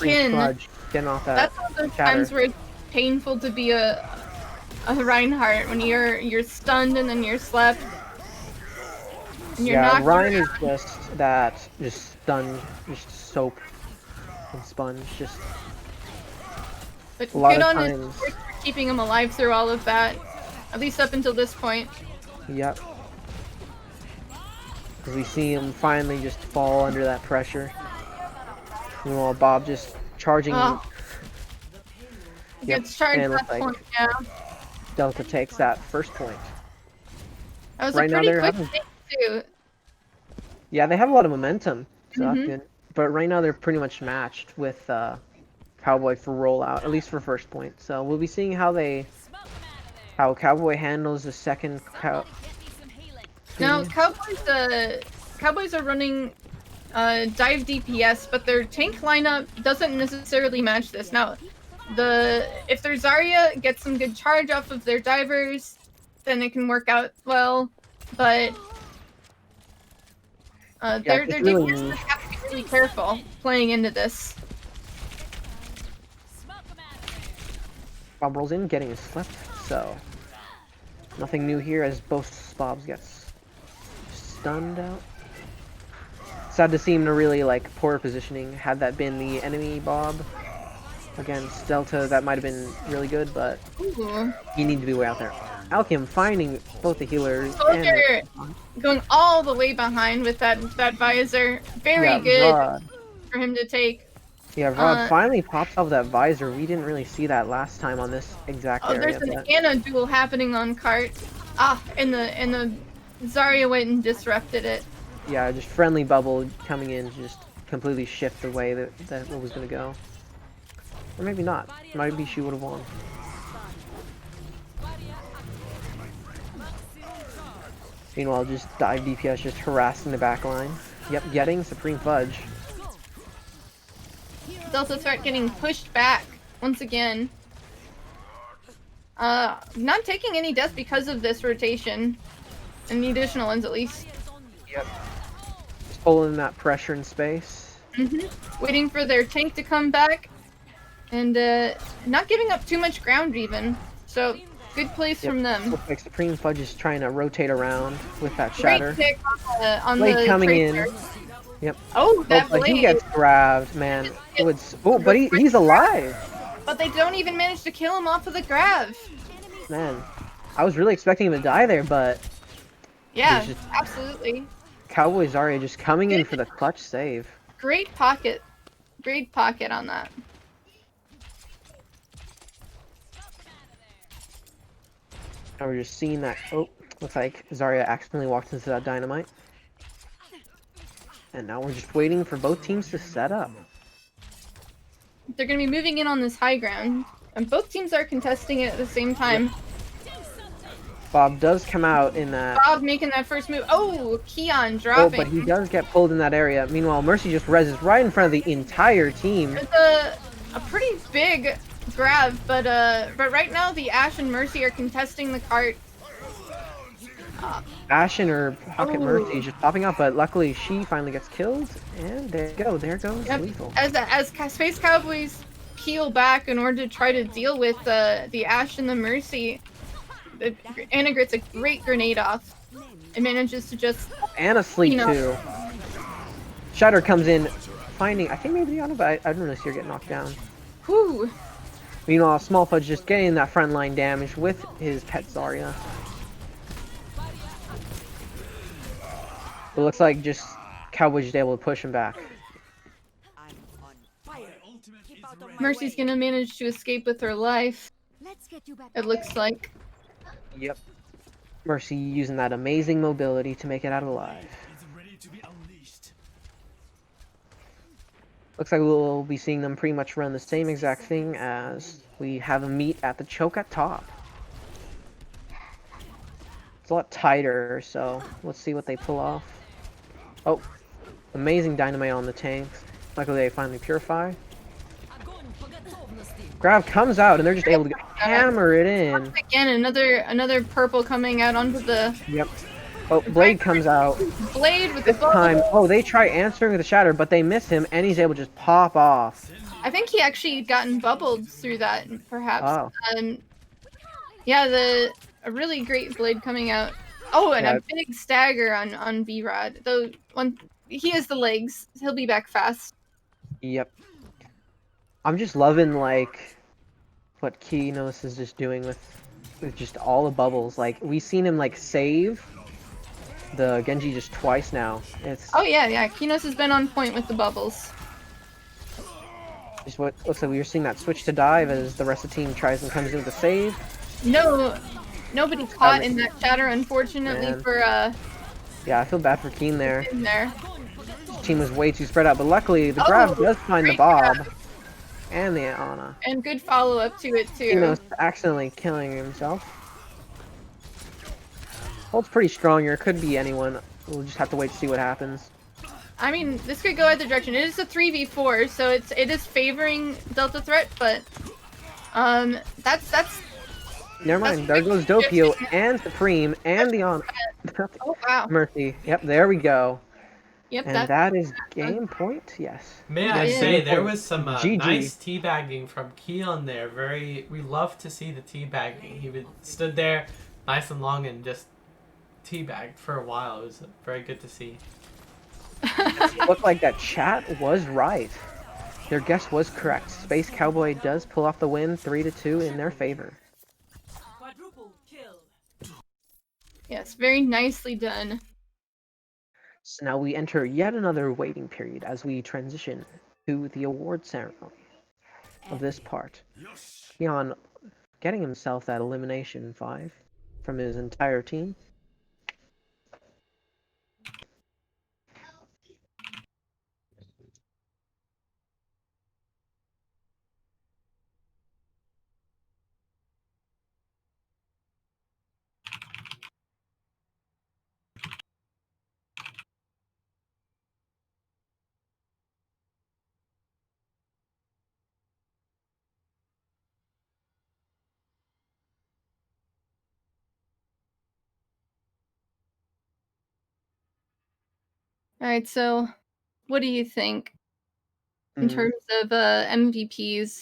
Kin. Fudge getting off that. That's one of those times where it's painful to be a Reinhardt, when you're stunned and then you're slept. And you're knocked Ryan around. is just that, just stunned, just soap and sponge, just. But a lot good of on times. his for keeping him alive through all of that, at least up until this point. Yep. Because we see him finally just fall under that pressure. Meanwhile, Bob just charging. Gets charged and that like point, yeah. Delta takes that first point. That was Right a now pretty they're quick having- thing too. Yeah, they have a lot of momentum, so that's good. But right now they're pretty much matched with Cowboy for rollout, at least for first point. So we'll be seeing how Cowboy handles the second. Now Cowboys are running dive DPS, but their tank lineup doesn't necessarily match this. Now, if their Zarya gets some good charge off of their divers, then it can work out well. But their really DPS have to be really careful playing into this. Bob rolls in, getting his slip, so nothing new here as both Bobs gets stunned out. Sad to see him in a really like poor positioning. Had that been the enemy Bob against Delta, that might have been really good, but Ooh. you need to be way out there. Alchem finding both the healers Soldier going all the way behind with that visor. Very good Rod. for him to take. Yeah, Rod finally pops off that visor. We didn't really see that last time on this exact area. There's an Ana duel happening on cart. And the Zarya went and disrupted it. Yeah, just friendly bubble coming in to just completely shift the way that it was gonna go. Or maybe not. Maybe she would have won. Meanwhile, just dive DPS just harassing the back line. Yep, getting Supreme Fudge. Delta Threat getting pushed back once again. Not taking any deaths because of this rotation. And the additional ones at least. Yep. Just pulling that pressure in space. Waiting for their tank to come back. And not giving up too much ground even. So good plays from them. Looks like Supreme Fudge is trying to rotate around with that shatter. Great pick on Blade the coming tracer. in. Yep. Oh, that but Blade. he gets grabbed, man. But he's alive. But they don't even manage to kill him off of the grab. Man, I was really expecting him to die there, but yeah, absolutely. Cowboys Zarya just coming in for the clutch save. Great pocket on that. Now we're just seeing that. Oh, looks like Zarya accidentally walked into that dynamite. And now we're just waiting for both teams to set up. They're going to be moving in on this high ground. And both teams are contesting it at the same time. Bob does come out in that. Bob making that first move. Oh, Keon dropping. Oh, but he does get pulled in that area. Meanwhile, Mercy just reses right in front of the entire team. It's a pretty big grab, but right now the Ashe and Mercy are contesting the cart. Ashen or Pocket Mercy just popping out, but luckily she finally gets killed. And there you go. There goes Lethal. As Space Cowboys peel back in order to try to deal with the Ashe and the Mercy, Ana gets a great grenade off and manages to just... And asleep too. Shatter comes in, finding, I think maybe the Ana, but I didn't really see her get knocked down. Whew. Meanwhile, Small Fudge just getting that front line damage with his pet Zarya. It looks like just Cowboys just able to push him back. Mercy's gonna manage to escape with her life. It looks like. Yep. Mercy using that amazing mobility to make it out alive. Looks like we'll be seeing them pretty much run the same exact thing as we have them meet at the choke at top. It's a lot tighter, so let's see what they pull off. Oh, amazing dynamite on the tanks. Luckily they finally purify. Grab comes out and they're just able to hammer it in. Once again, another purple coming out onto the... Yep. Oh, Blade comes out. Blade with the This time, oh, they try answering with the shatter, but they miss him and he's able to just pop off. I think he actually gotten bubbled through that, perhaps. Oh. Yeah, a really great Blade coming out. Oh, and a big stagger on B-Rod. Though he has the legs, he'll be back fast. Yep. I'm just loving like what Kinos is just doing with just all the bubbles. Like we've seen him like save the Genji just twice now. It's oh yeah. Kinos has been on point with the bubbles. Just what looks like we were seeing that switch to dive as the rest of the team tries and comes in with a save. No, nobody caught in that shatter, unfortunately. Man. For yeah, I feel bad for Keen there. in there. His team was way too spread out, but luckily the grab does find the Bob and the Ana. And good follow up to it too. Kinos accidentally killing himself. Holds pretty strong here. Could be anyone. We'll just have to wait to see what happens. I mean, this could go either direction. It is a 3v4, so it is favoring Delta Threat, but that's Never mind. There goes Doppio and Supreme and the on. oh wow. Mercy. Yep, there we go. Yep, And that is game point. Yes. May It I is. say Game there point. was some GG. nice teabagging from Keon there. We love to see the teabagging. Stood there, nice and long, and just teabagged for a while. It was very good to see. Looked like that chat was right. Their guess was correct. Space Cowboy does pull off the win, 3-2 in their favor. Quadruple kill. Yes, very nicely done. So now we enter yet another waiting period as we transition to the award ceremony of this part. Keon getting himself that elimination 5 from his entire team. All right, so what do you think in terms of MVPs?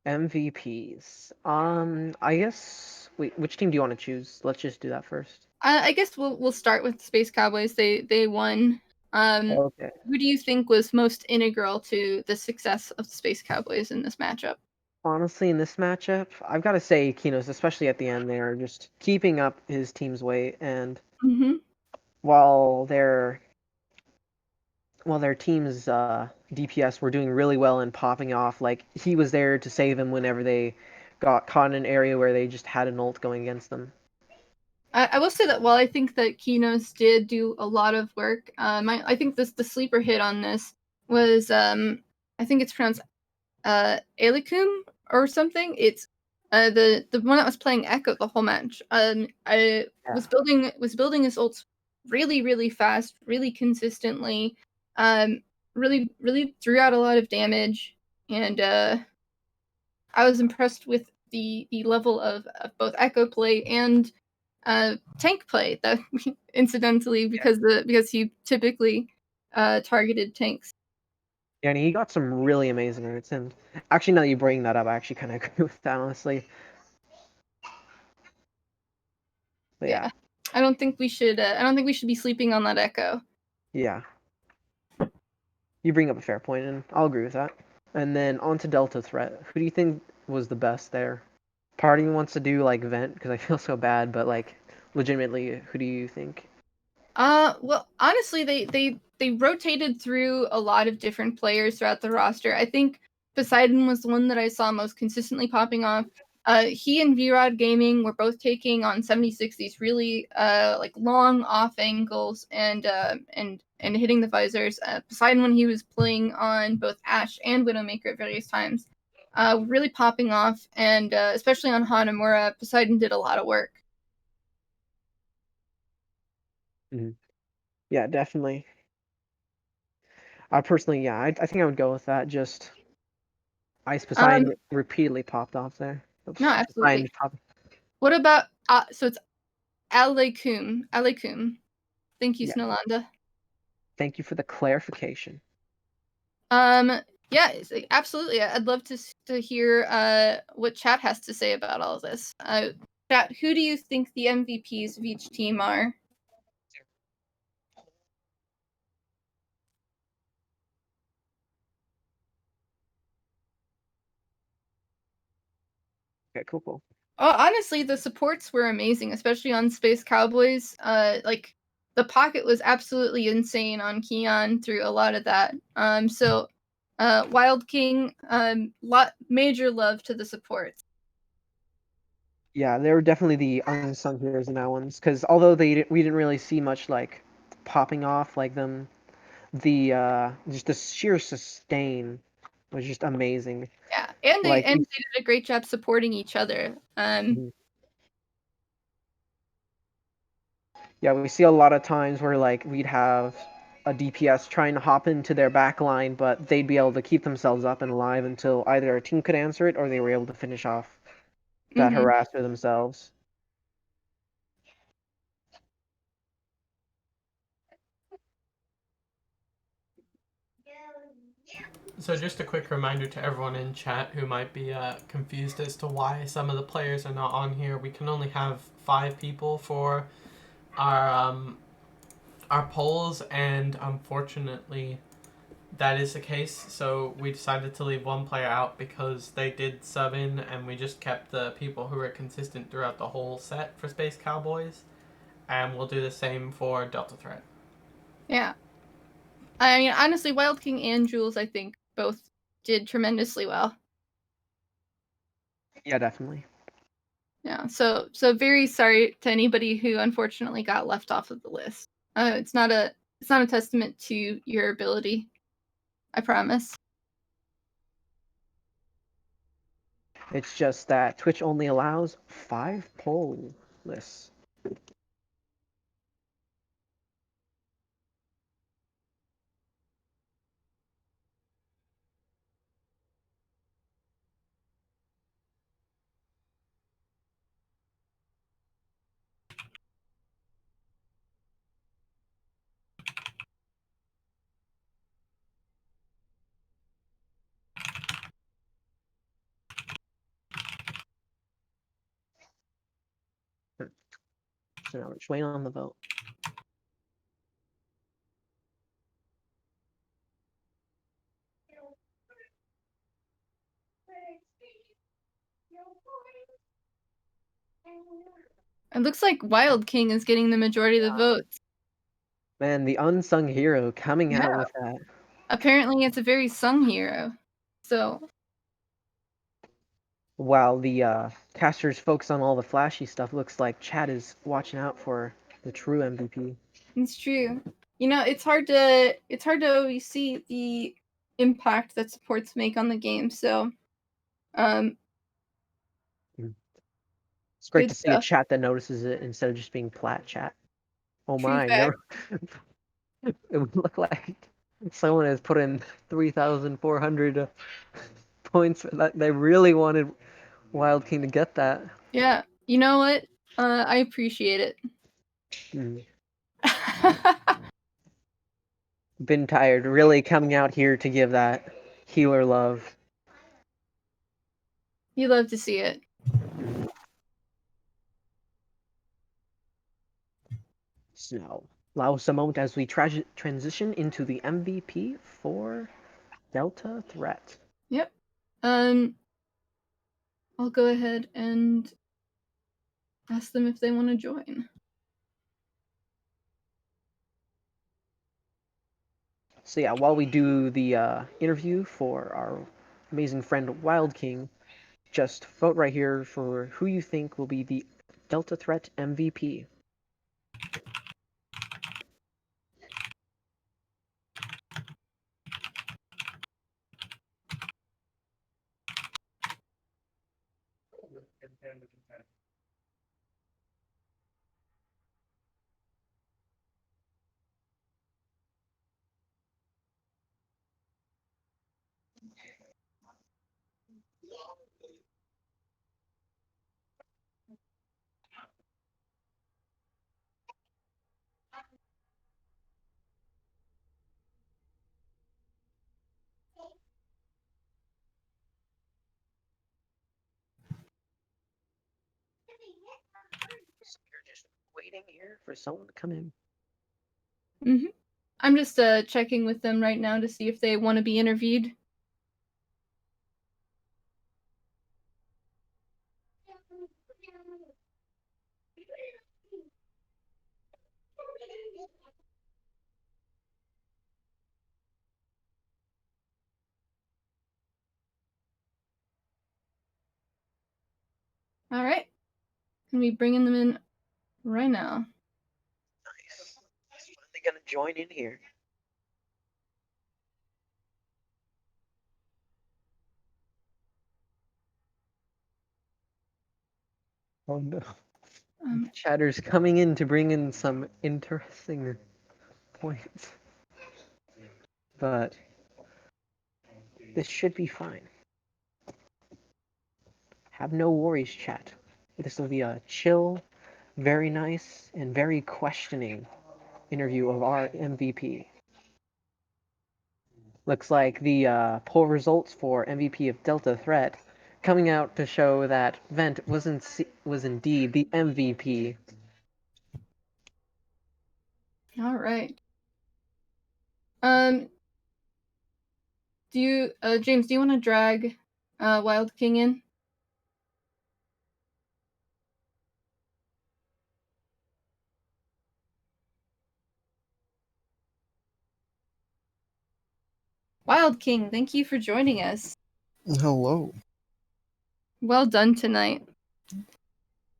MVPs. I guess. Wait, which team do you want to choose? Let's just do that first. I guess we'll start with Space Cowboys. They won. Okay. Who do you think was most integral to the success of the Space Cowboys in this matchup? Honestly, in this matchup, I've got to say Kinos, especially at the end there, just keeping up his team's weight, and Mm-hmm. while their team's DPS were doing really well and popping off, like he was there to save them whenever they got caught in an area where they just had an ult going against them. I will say that while I think that Kinos did do a lot of work, I think the sleeper hit on this was I think it's pronounced Elikum or something. It's the one that was playing Echo the whole match. I was building his ults really fast, really consistently. Really threw out a lot of damage, and I was impressed with the level of both Echo play and tank play. That incidentally because he typically targeted tanks. Yeah, and he got some really amazing hits, and actually now that you bring that up, I actually kind of agree with that, honestly. But yeah. I don't think we should. I don't think we should be sleeping on that Echo. Yeah. You bring up a fair point, and I'll agree with that. And then on to Delta Threat. Who do you think was the best there? Part of me wants to do like Vent because I feel so bad, but like legitimately, who do you think? Well, honestly, they rotated through a lot of different players throughout the roster. I think Poseidon was the one that I saw most consistently popping off. He and VROD Gaming were both taking on 76 these really like long off angles and hitting the visors. Poseidon, when he was playing on both Ashe and Widowmaker at various times, really popping off, and especially on Hanamura, Poseidon did a lot of work. Mm-hmm. Yeah, definitely. I personally, yeah, I think I would go with that. Just Ice Poseidon repeatedly popped off there. Oops, No, absolutely. What about so it's Aleikum. Aleikum. Thank you, Yeah. Snolanda. Thank you for the clarification. Yeah, absolutely. I'd love to hear what chat has to say about all of this. Chat, who do you think the MVPs of each team are? Okay, cool. Honestly, the supports were amazing, especially on Space Cowboys. Like the pocket was absolutely insane on Keon through a lot of that. So Wild King, major love to the supports. Yeah, they were definitely the unsung heroes in that ones. Because although we didn't really see much like popping off like them, the just the sheer sustain was just amazing. Yeah, and they Like did a great job supporting each other. Yeah, we see a lot of times where like we'd have a DPS trying to hop into their back line, but they'd be able to keep themselves up and alive until either a team could answer it or they were able to finish off that Mhm. harasser themselves. So just a quick reminder to everyone in chat who might be confused as to why some of the players are not on here. We can only have 5 people for our polls, and unfortunately that is the case. So we decided to leave one player out because they did sub in, and we just kept the people who were consistent throughout the whole set for Space Cowboys. And we'll do the same for Delta Threat. Yeah. I mean, honestly, Wild King and Jules, I think, both did tremendously well. Yeah, definitely. Yeah. So very sorry to anybody who unfortunately got left off of the list. It's not a testament to your ability. I promise. It's just that Twitch only allows 5 poll lists. So now we're just waiting on the vote. It looks like Wild King is getting the majority of the votes. Man, the unsung hero coming out Yeah. with that. Apparently, it's a very sung hero. So While the casters focus on all the flashy stuff, looks like Chad is watching out for the true MVP. it's true. You know, it's hard to always see the impact that supports make on the game. So, It's great good to see a stuff. chat that notices it instead of just being plat chat. Oh True my, fact. it would look like someone has put in 3,400 points for that. They really wanted Wild King to get that. Yeah. You know what? I appreciate it. Mm. Been tired, really coming out here to give that healer love. You love to see it. So, allow us a moment as we transition into the MVP for Delta Threat. Yep. I'll go ahead and ask them if they want to join. So yeah, while we do the interview for our amazing friend Wild King, just vote right here for who you think will be the Delta Threat MVP. So you're just waiting here for someone to come in. Mm-hmm. I'm just checking with them right now to see if they want to be interviewed. All right. Can we bringing them in right now? Nice. He's finally gonna join in here. Oh no. Chatter's coming in to bring in some interesting points. but this should be fine. Have no worries, chat. This will be a chill, very nice, and very questioning interview of our MVP. Looks like the poll results for MVP of Delta Threat coming out to show that Vent was indeed the MVP. All right. Do you, James? Do you want to drag Wild King in? Wild King, thank you for joining us. Hello. Well done tonight.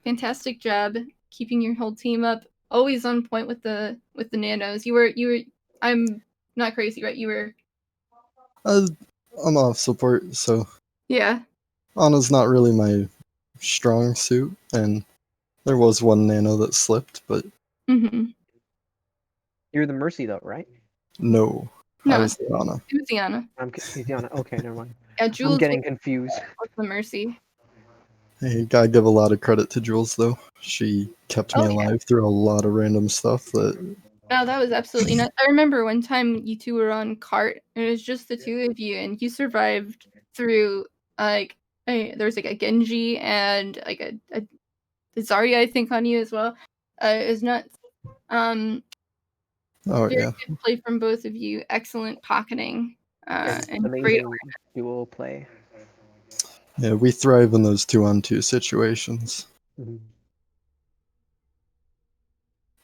Fantastic job keeping your whole team up. Always on point with the nanos. You were. I'm not crazy, right? You were. I'm off support, so Yeah. Ana's not really my strong suit, and there was one nano that slipped, but Mm-hmm. You're the Mercy, though, right? no, No, I was the Ana. it was Iana. He's Diana. Okay, never mind. Yeah, I'm Jules getting confused. was the Mercy. Hey, gotta give a lot of credit to Jules, though. She kept me Oh, yeah. alive through a lot of random stuff that... No, that was absolutely nuts. I remember one time you two were on cart, and it was just the two of you, and you survived through like there was like a Genji and like a Zarya, I think, on you as well. It was nuts. Oh, Very yeah. good play from both of you. Excellent pocketing and great. Amazing dual play. Yeah, we thrive in those 2-on-2 situations. Mhm.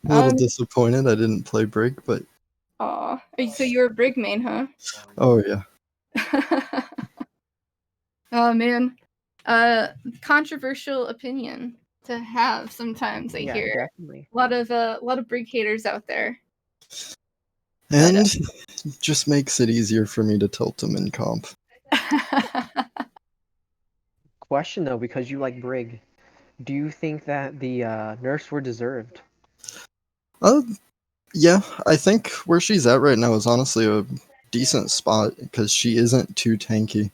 A little disappointed I didn't play Brig, but... Aw. So you're a Brig main, huh? Oh, yeah. Oh man. Controversial opinion to have sometimes, I Yeah, hear. definitely. A lot of Brig haters out there. And just makes it easier for me to tilt him in comp. Question, though, because you like Brig, do you think that the nerfs were deserved? Yeah, I think where she's at right now is honestly a decent spot because she isn't too tanky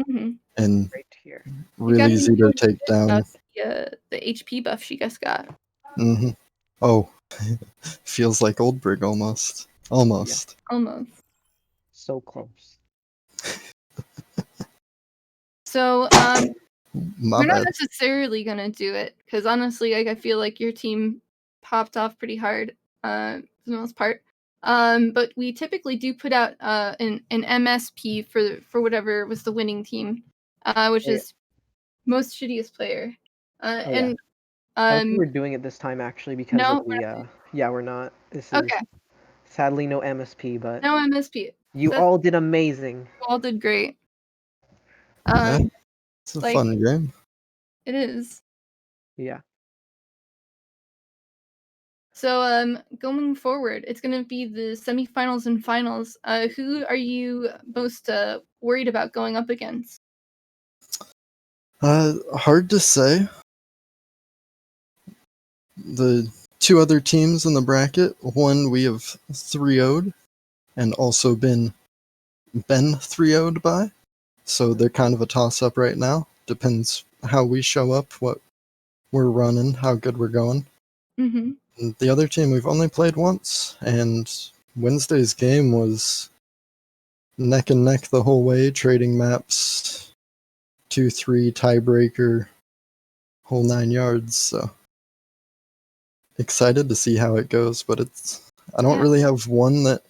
Mhm. and Great to hear. really easy to take down. The HP buff she just got. hmm Oh, feels like old Brig almost. Almost. Almost. So close. So, My we're not bad. necessarily gonna do it because honestly, like I feel like your team popped off pretty hard, for the most part. But we typically do put out an MSP for whatever was the winning team, which Oh, yeah. is most shittiest player. Oh, yeah. And I don't think we're doing it this time actually because no, of the yeah, we're not. This is okay, sadly no MSP, but no MSP. you That's all did amazing. all did great. Yeah, it's a like fun game. it is. Yeah. So going forward, it's gonna be the semifinals and finals. Who are you most worried about going up against? Hard to say. The two other teams in the bracket, one we have 3-0'd and also been 3-0'd by. So they're kind of a toss-up right now. Depends how we show up, what we're running, how good we're going. Mm-hmm. And the other team we've only played once, and Wednesday's game was neck and neck the whole way, trading maps, 2-3 tiebreaker, whole 9 yards. So excited to see how it goes, but I don't really have one that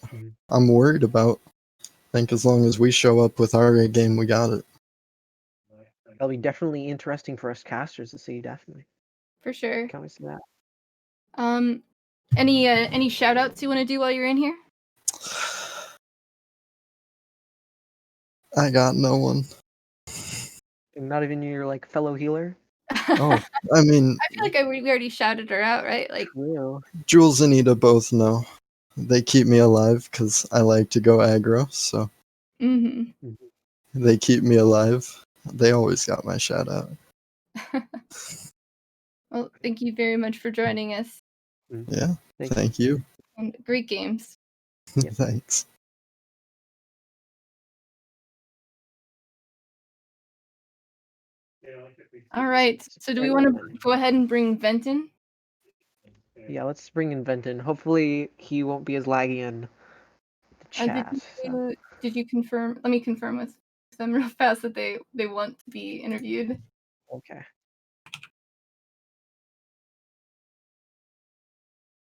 I'm worried about. I think as long as we show up with our A game, we got it. That'll be definitely interesting for us casters to see, definitely. For sure. Can't wait to see that. Any shout outs you want to do while you're in here? I got no one. Not even your like fellow healer? Oh, I mean, I feel like we already shouted her out, right? Like, Real. Jules and Ida both know. They keep me alive because I like to go aggro, so mm-hmm. they keep me alive. They always got my shout out. Well, thank you very much for joining us. Yeah, thank you. And great games. Thanks. All right. So do we want to go ahead and bring Vent in? Yeah, let's bring in Venton. Hopefully he won't be as laggy in the Did chat. you confirm? Let me confirm with them real fast that they want to be interviewed. Okay.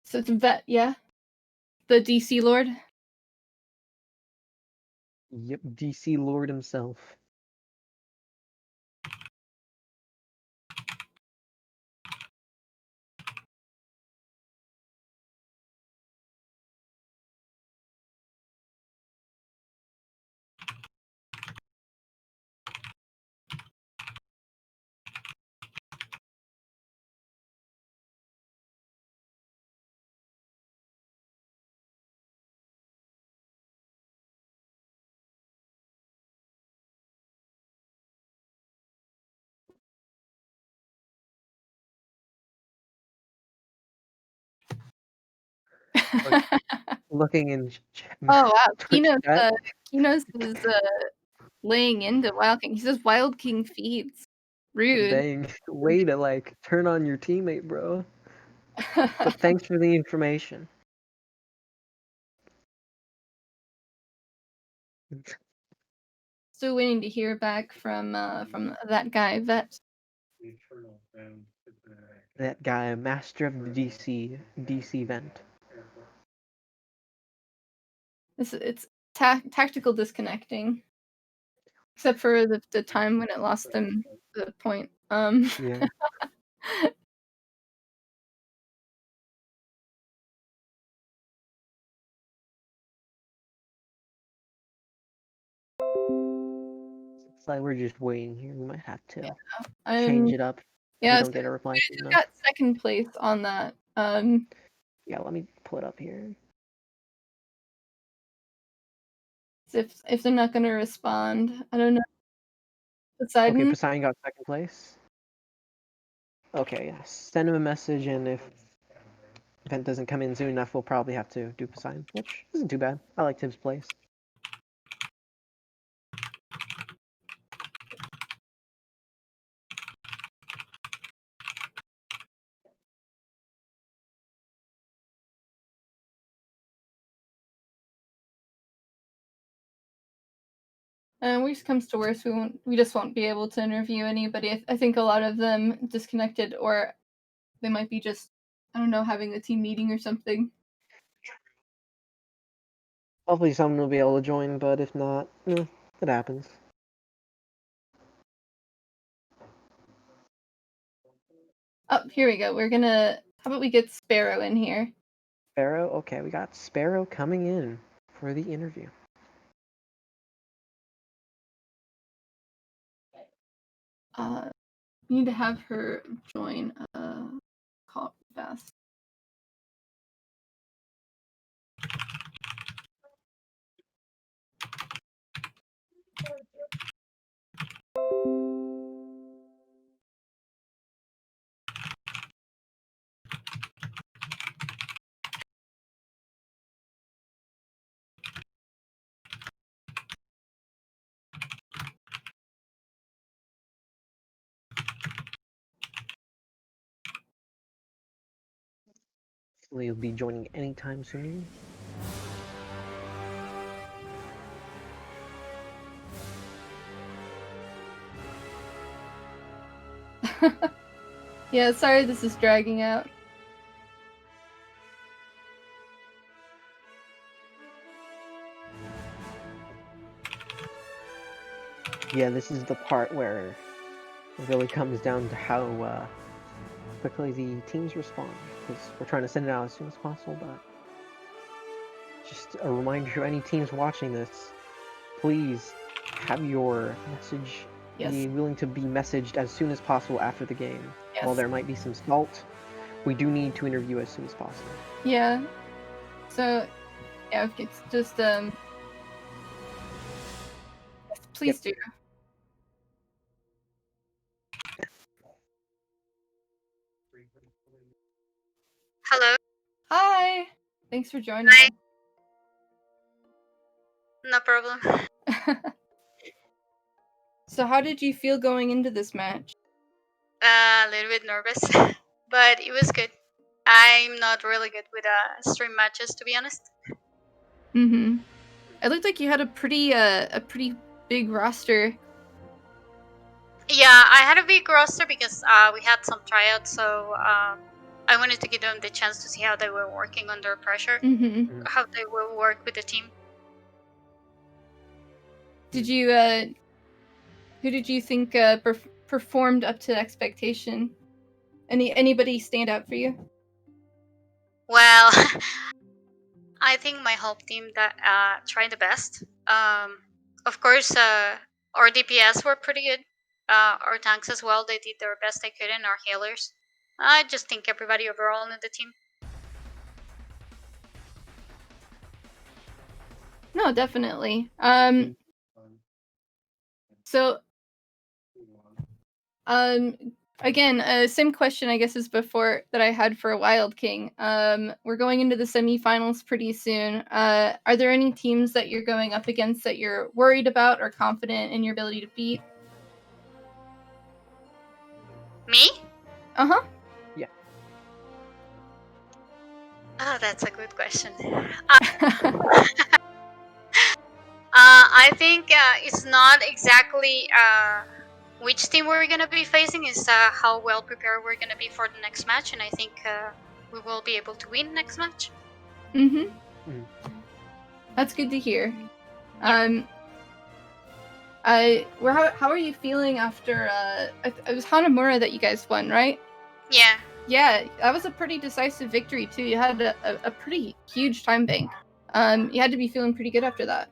So it's Vet, yeah? The DC Lord? Yep, DC Lord himself. Looking in Oh wow, Twitch chat. Kinos is laying into Wild King. He says Wild King feeds. Rude. Dang, way to like turn on your teammate, bro. But thanks for the information. Still waiting to hear back from that guy Vet. That guy, master of the DC vent. It's tactical disconnecting, except for the time when it lost them the point. Yeah. It's like we're just waiting here. We might have to change it up if we Yeah, don't so get a reply we soon just enough. got second place on that. Yeah, let me pull it up here. If they're not gonna respond, I don't know. Poseidon. Okay, Poseidon got second place. Okay, yeah. Send him a message, and if Vent doesn't come in soon enough, we'll probably have to do Poseidon, which isn't too bad. I like Tibbs' place. Worst comes to worst, we just won't be able to interview anybody. I think a lot of them disconnected, or they might be just, I don't know, having a team meeting or something. Hopefully someone will be able to join, but if not, it happens. Oh, here we go. How about we get Sparrow in here? Sparrow? Okay, we got Sparrow coming in for the interview. We need to have her join call fast. Hopefully you'll be joining anytime soon. Yeah, sorry this is dragging out. Yeah, this is the part where it really comes down to how quickly the teams respond, because we're trying to send it out as soon as possible, but just a reminder to any teams watching this, please have your message be willing to be messaged as soon as possible after the game. Yes. While there might be some salt, we do need to interview as soon as possible. Yeah. So, yeah, if it's just yes, please do. Hello. Hi. Thanks for joining Hi. No problem. us. So how did you feel going into this match? A little bit nervous, but it was good. I'm not really good with stream matches, to be honest. Mm-hmm. It looked like you had a pretty big roster. Yeah, I had a big roster because we had some tryouts, so I wanted to give them the chance to see how they were working under pressure, Mm-hmm. how they will work with the team. Did you who did you think performed up to expectation? Anybody stand out for you? Well, I think my whole team that tried the best. Of course, our DPS were pretty good. Our tanks as well. They did their best they could, and our healers. I just think everybody overall in the team. No, definitely. So, again, same question I guess as before that I had for Wild King. We're going into the semifinals pretty soon. Are there any teams that you're going up against that you're worried about or confident in your ability to beat? Me? Uh-huh. Oh, that's a good question. I think it's not exactly which team we're gonna be facing. Is how well prepared we're gonna be for the next match, and I think we will be able to win next match. Mm-hmm. Mm. That's good to hear. How are you feeling after it was Hanamura that you guys won, right? Yeah. Yeah, that was a pretty decisive victory too. You had a pretty huge time bank. You had to be feeling pretty good after that.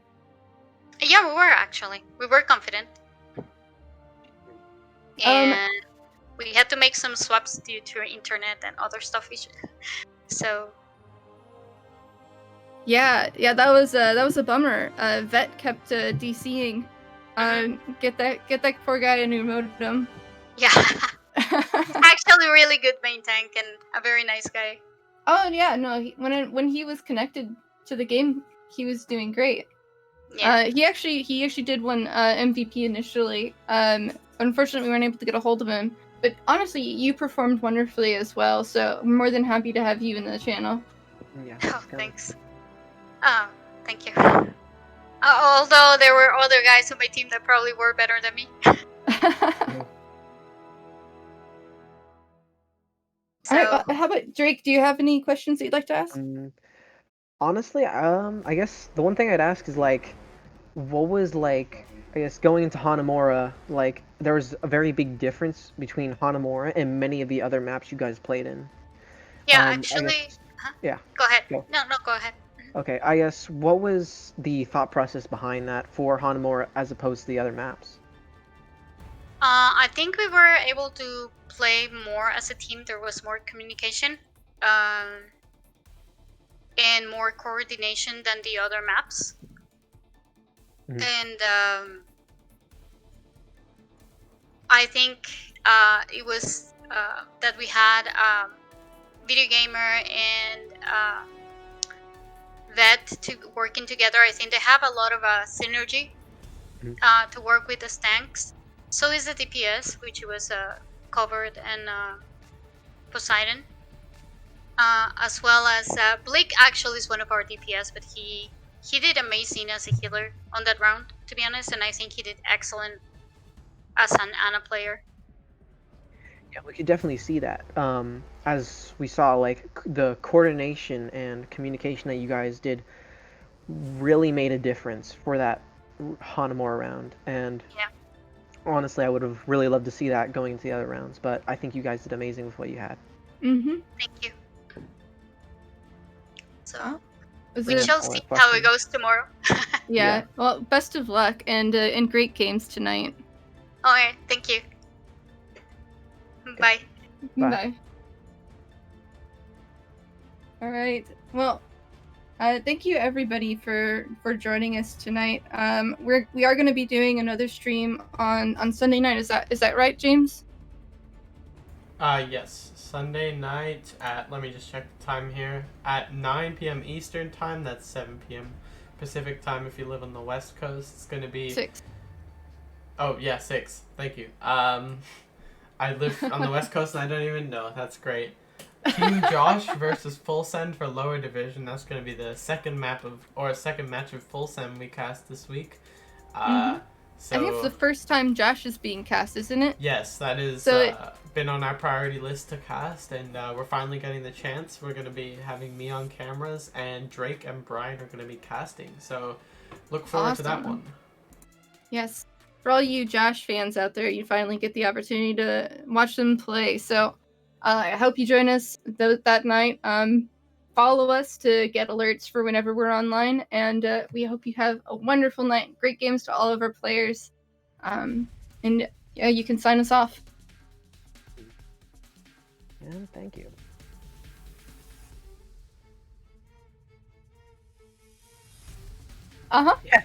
Yeah, we were actually. We were confident. And we had to make some swaps due to internet and other stuff issues. So Yeah, that was a bummer. Vet kept DCing. Get that poor guy a new modem. yeah. Actually really good main tank and a very nice guy. Oh yeah, no, when he was connected to the game, he was doing great. Yeah. He actually did win MVP initially. Unfortunately, we weren't able to get a hold of him. But honestly, you performed wonderfully as well. So I'm more than happy to have you in the channel. Yeah. Oh, thanks. Oh, thank you. Although there were other guys on my team that probably were better than me. So, All right, how about Drake? Do you have any questions that you'd like to ask? Honestly, I guess the one thing I'd ask is like, what was like, I guess going into Hanamura, like there was a very big difference between Hanamura and many of the other maps you guys played in. yeah, I actually, guess, yeah. Go ahead. Go. No, go ahead. Okay, I guess what was the thought process behind that for Hanamura as opposed to the other maps? I think we were able to play more as a team. There was more communication and more coordination than the other maps. Mhm. And I think it was that we had Video Gamer and Vet working together. I think they have a lot of synergy to work with the tanks. So is the DPS, which was covered, and Poseidon, as well as Blake. Actually, is one of our DPS, but he did amazing as a healer on that round, to be honest, and I think he did excellent as an Ana player. Yeah, we could definitely see that. As we saw, like the coordination and communication that you guys did really made a difference for that Hanamura round. And Yeah. honestly, I would have really loved to see that going into the other rounds. But I think you guys did amazing with what you had. Mm-hmm. Thank you. So Was we it- shall see how it goes tomorrow. Yeah. Well, best of luck and great games tonight. Alright, thank you. Bye. Bye. All right. Well, thank you everybody for joining us tonight. We are going to be doing another stream on Sunday night. Is that right, James? Yes. Sunday night at, let me just check the time here, at 9 p.m. Eastern time. That's 7 p.m. Pacific time if you live on the West Coast. It's going to be 6. Oh yeah, 6. Thank you. I live on the West Coast and I don't even know. That's great. Team Josh versus Full Send for lower division. That's going to be the second match of Full Send we cast this week. So I think it's the first time Josh is being cast, isn't it? yes, that is So been on our priority list to cast, and we're finally getting the chance. We're going to be having me on cameras, and Drake and Brian are going to be casting. So look forward to that Awesome. one. Yes. For all you Josh fans out there, you finally get the opportunity to watch them play. So I hope you join us that night. Follow us to get alerts for whenever we're online. And we hope you have a wonderful night. Great games to all of our players. And yeah, you can sign us off. And thank you. Uh-huh. Yeah.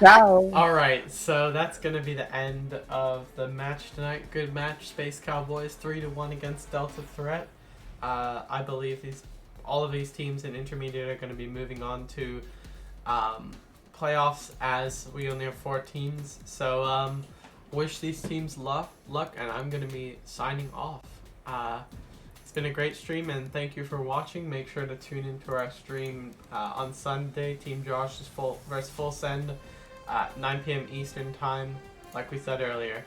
Ciao. All right, so that's gonna be the end of the match tonight. Good match, Space Cowboys 3-1 against Delta Threat. I believe all of these teams in intermediate are going to be moving on to playoffs, as we only have 4 teams. So wish these teams luck, and I'm going to be signing off. It's been a great stream, and thank you for watching. Make sure to tune into our stream on Sunday, Team Josh versus Full Send, 9 p.m. Eastern Time, like we said earlier.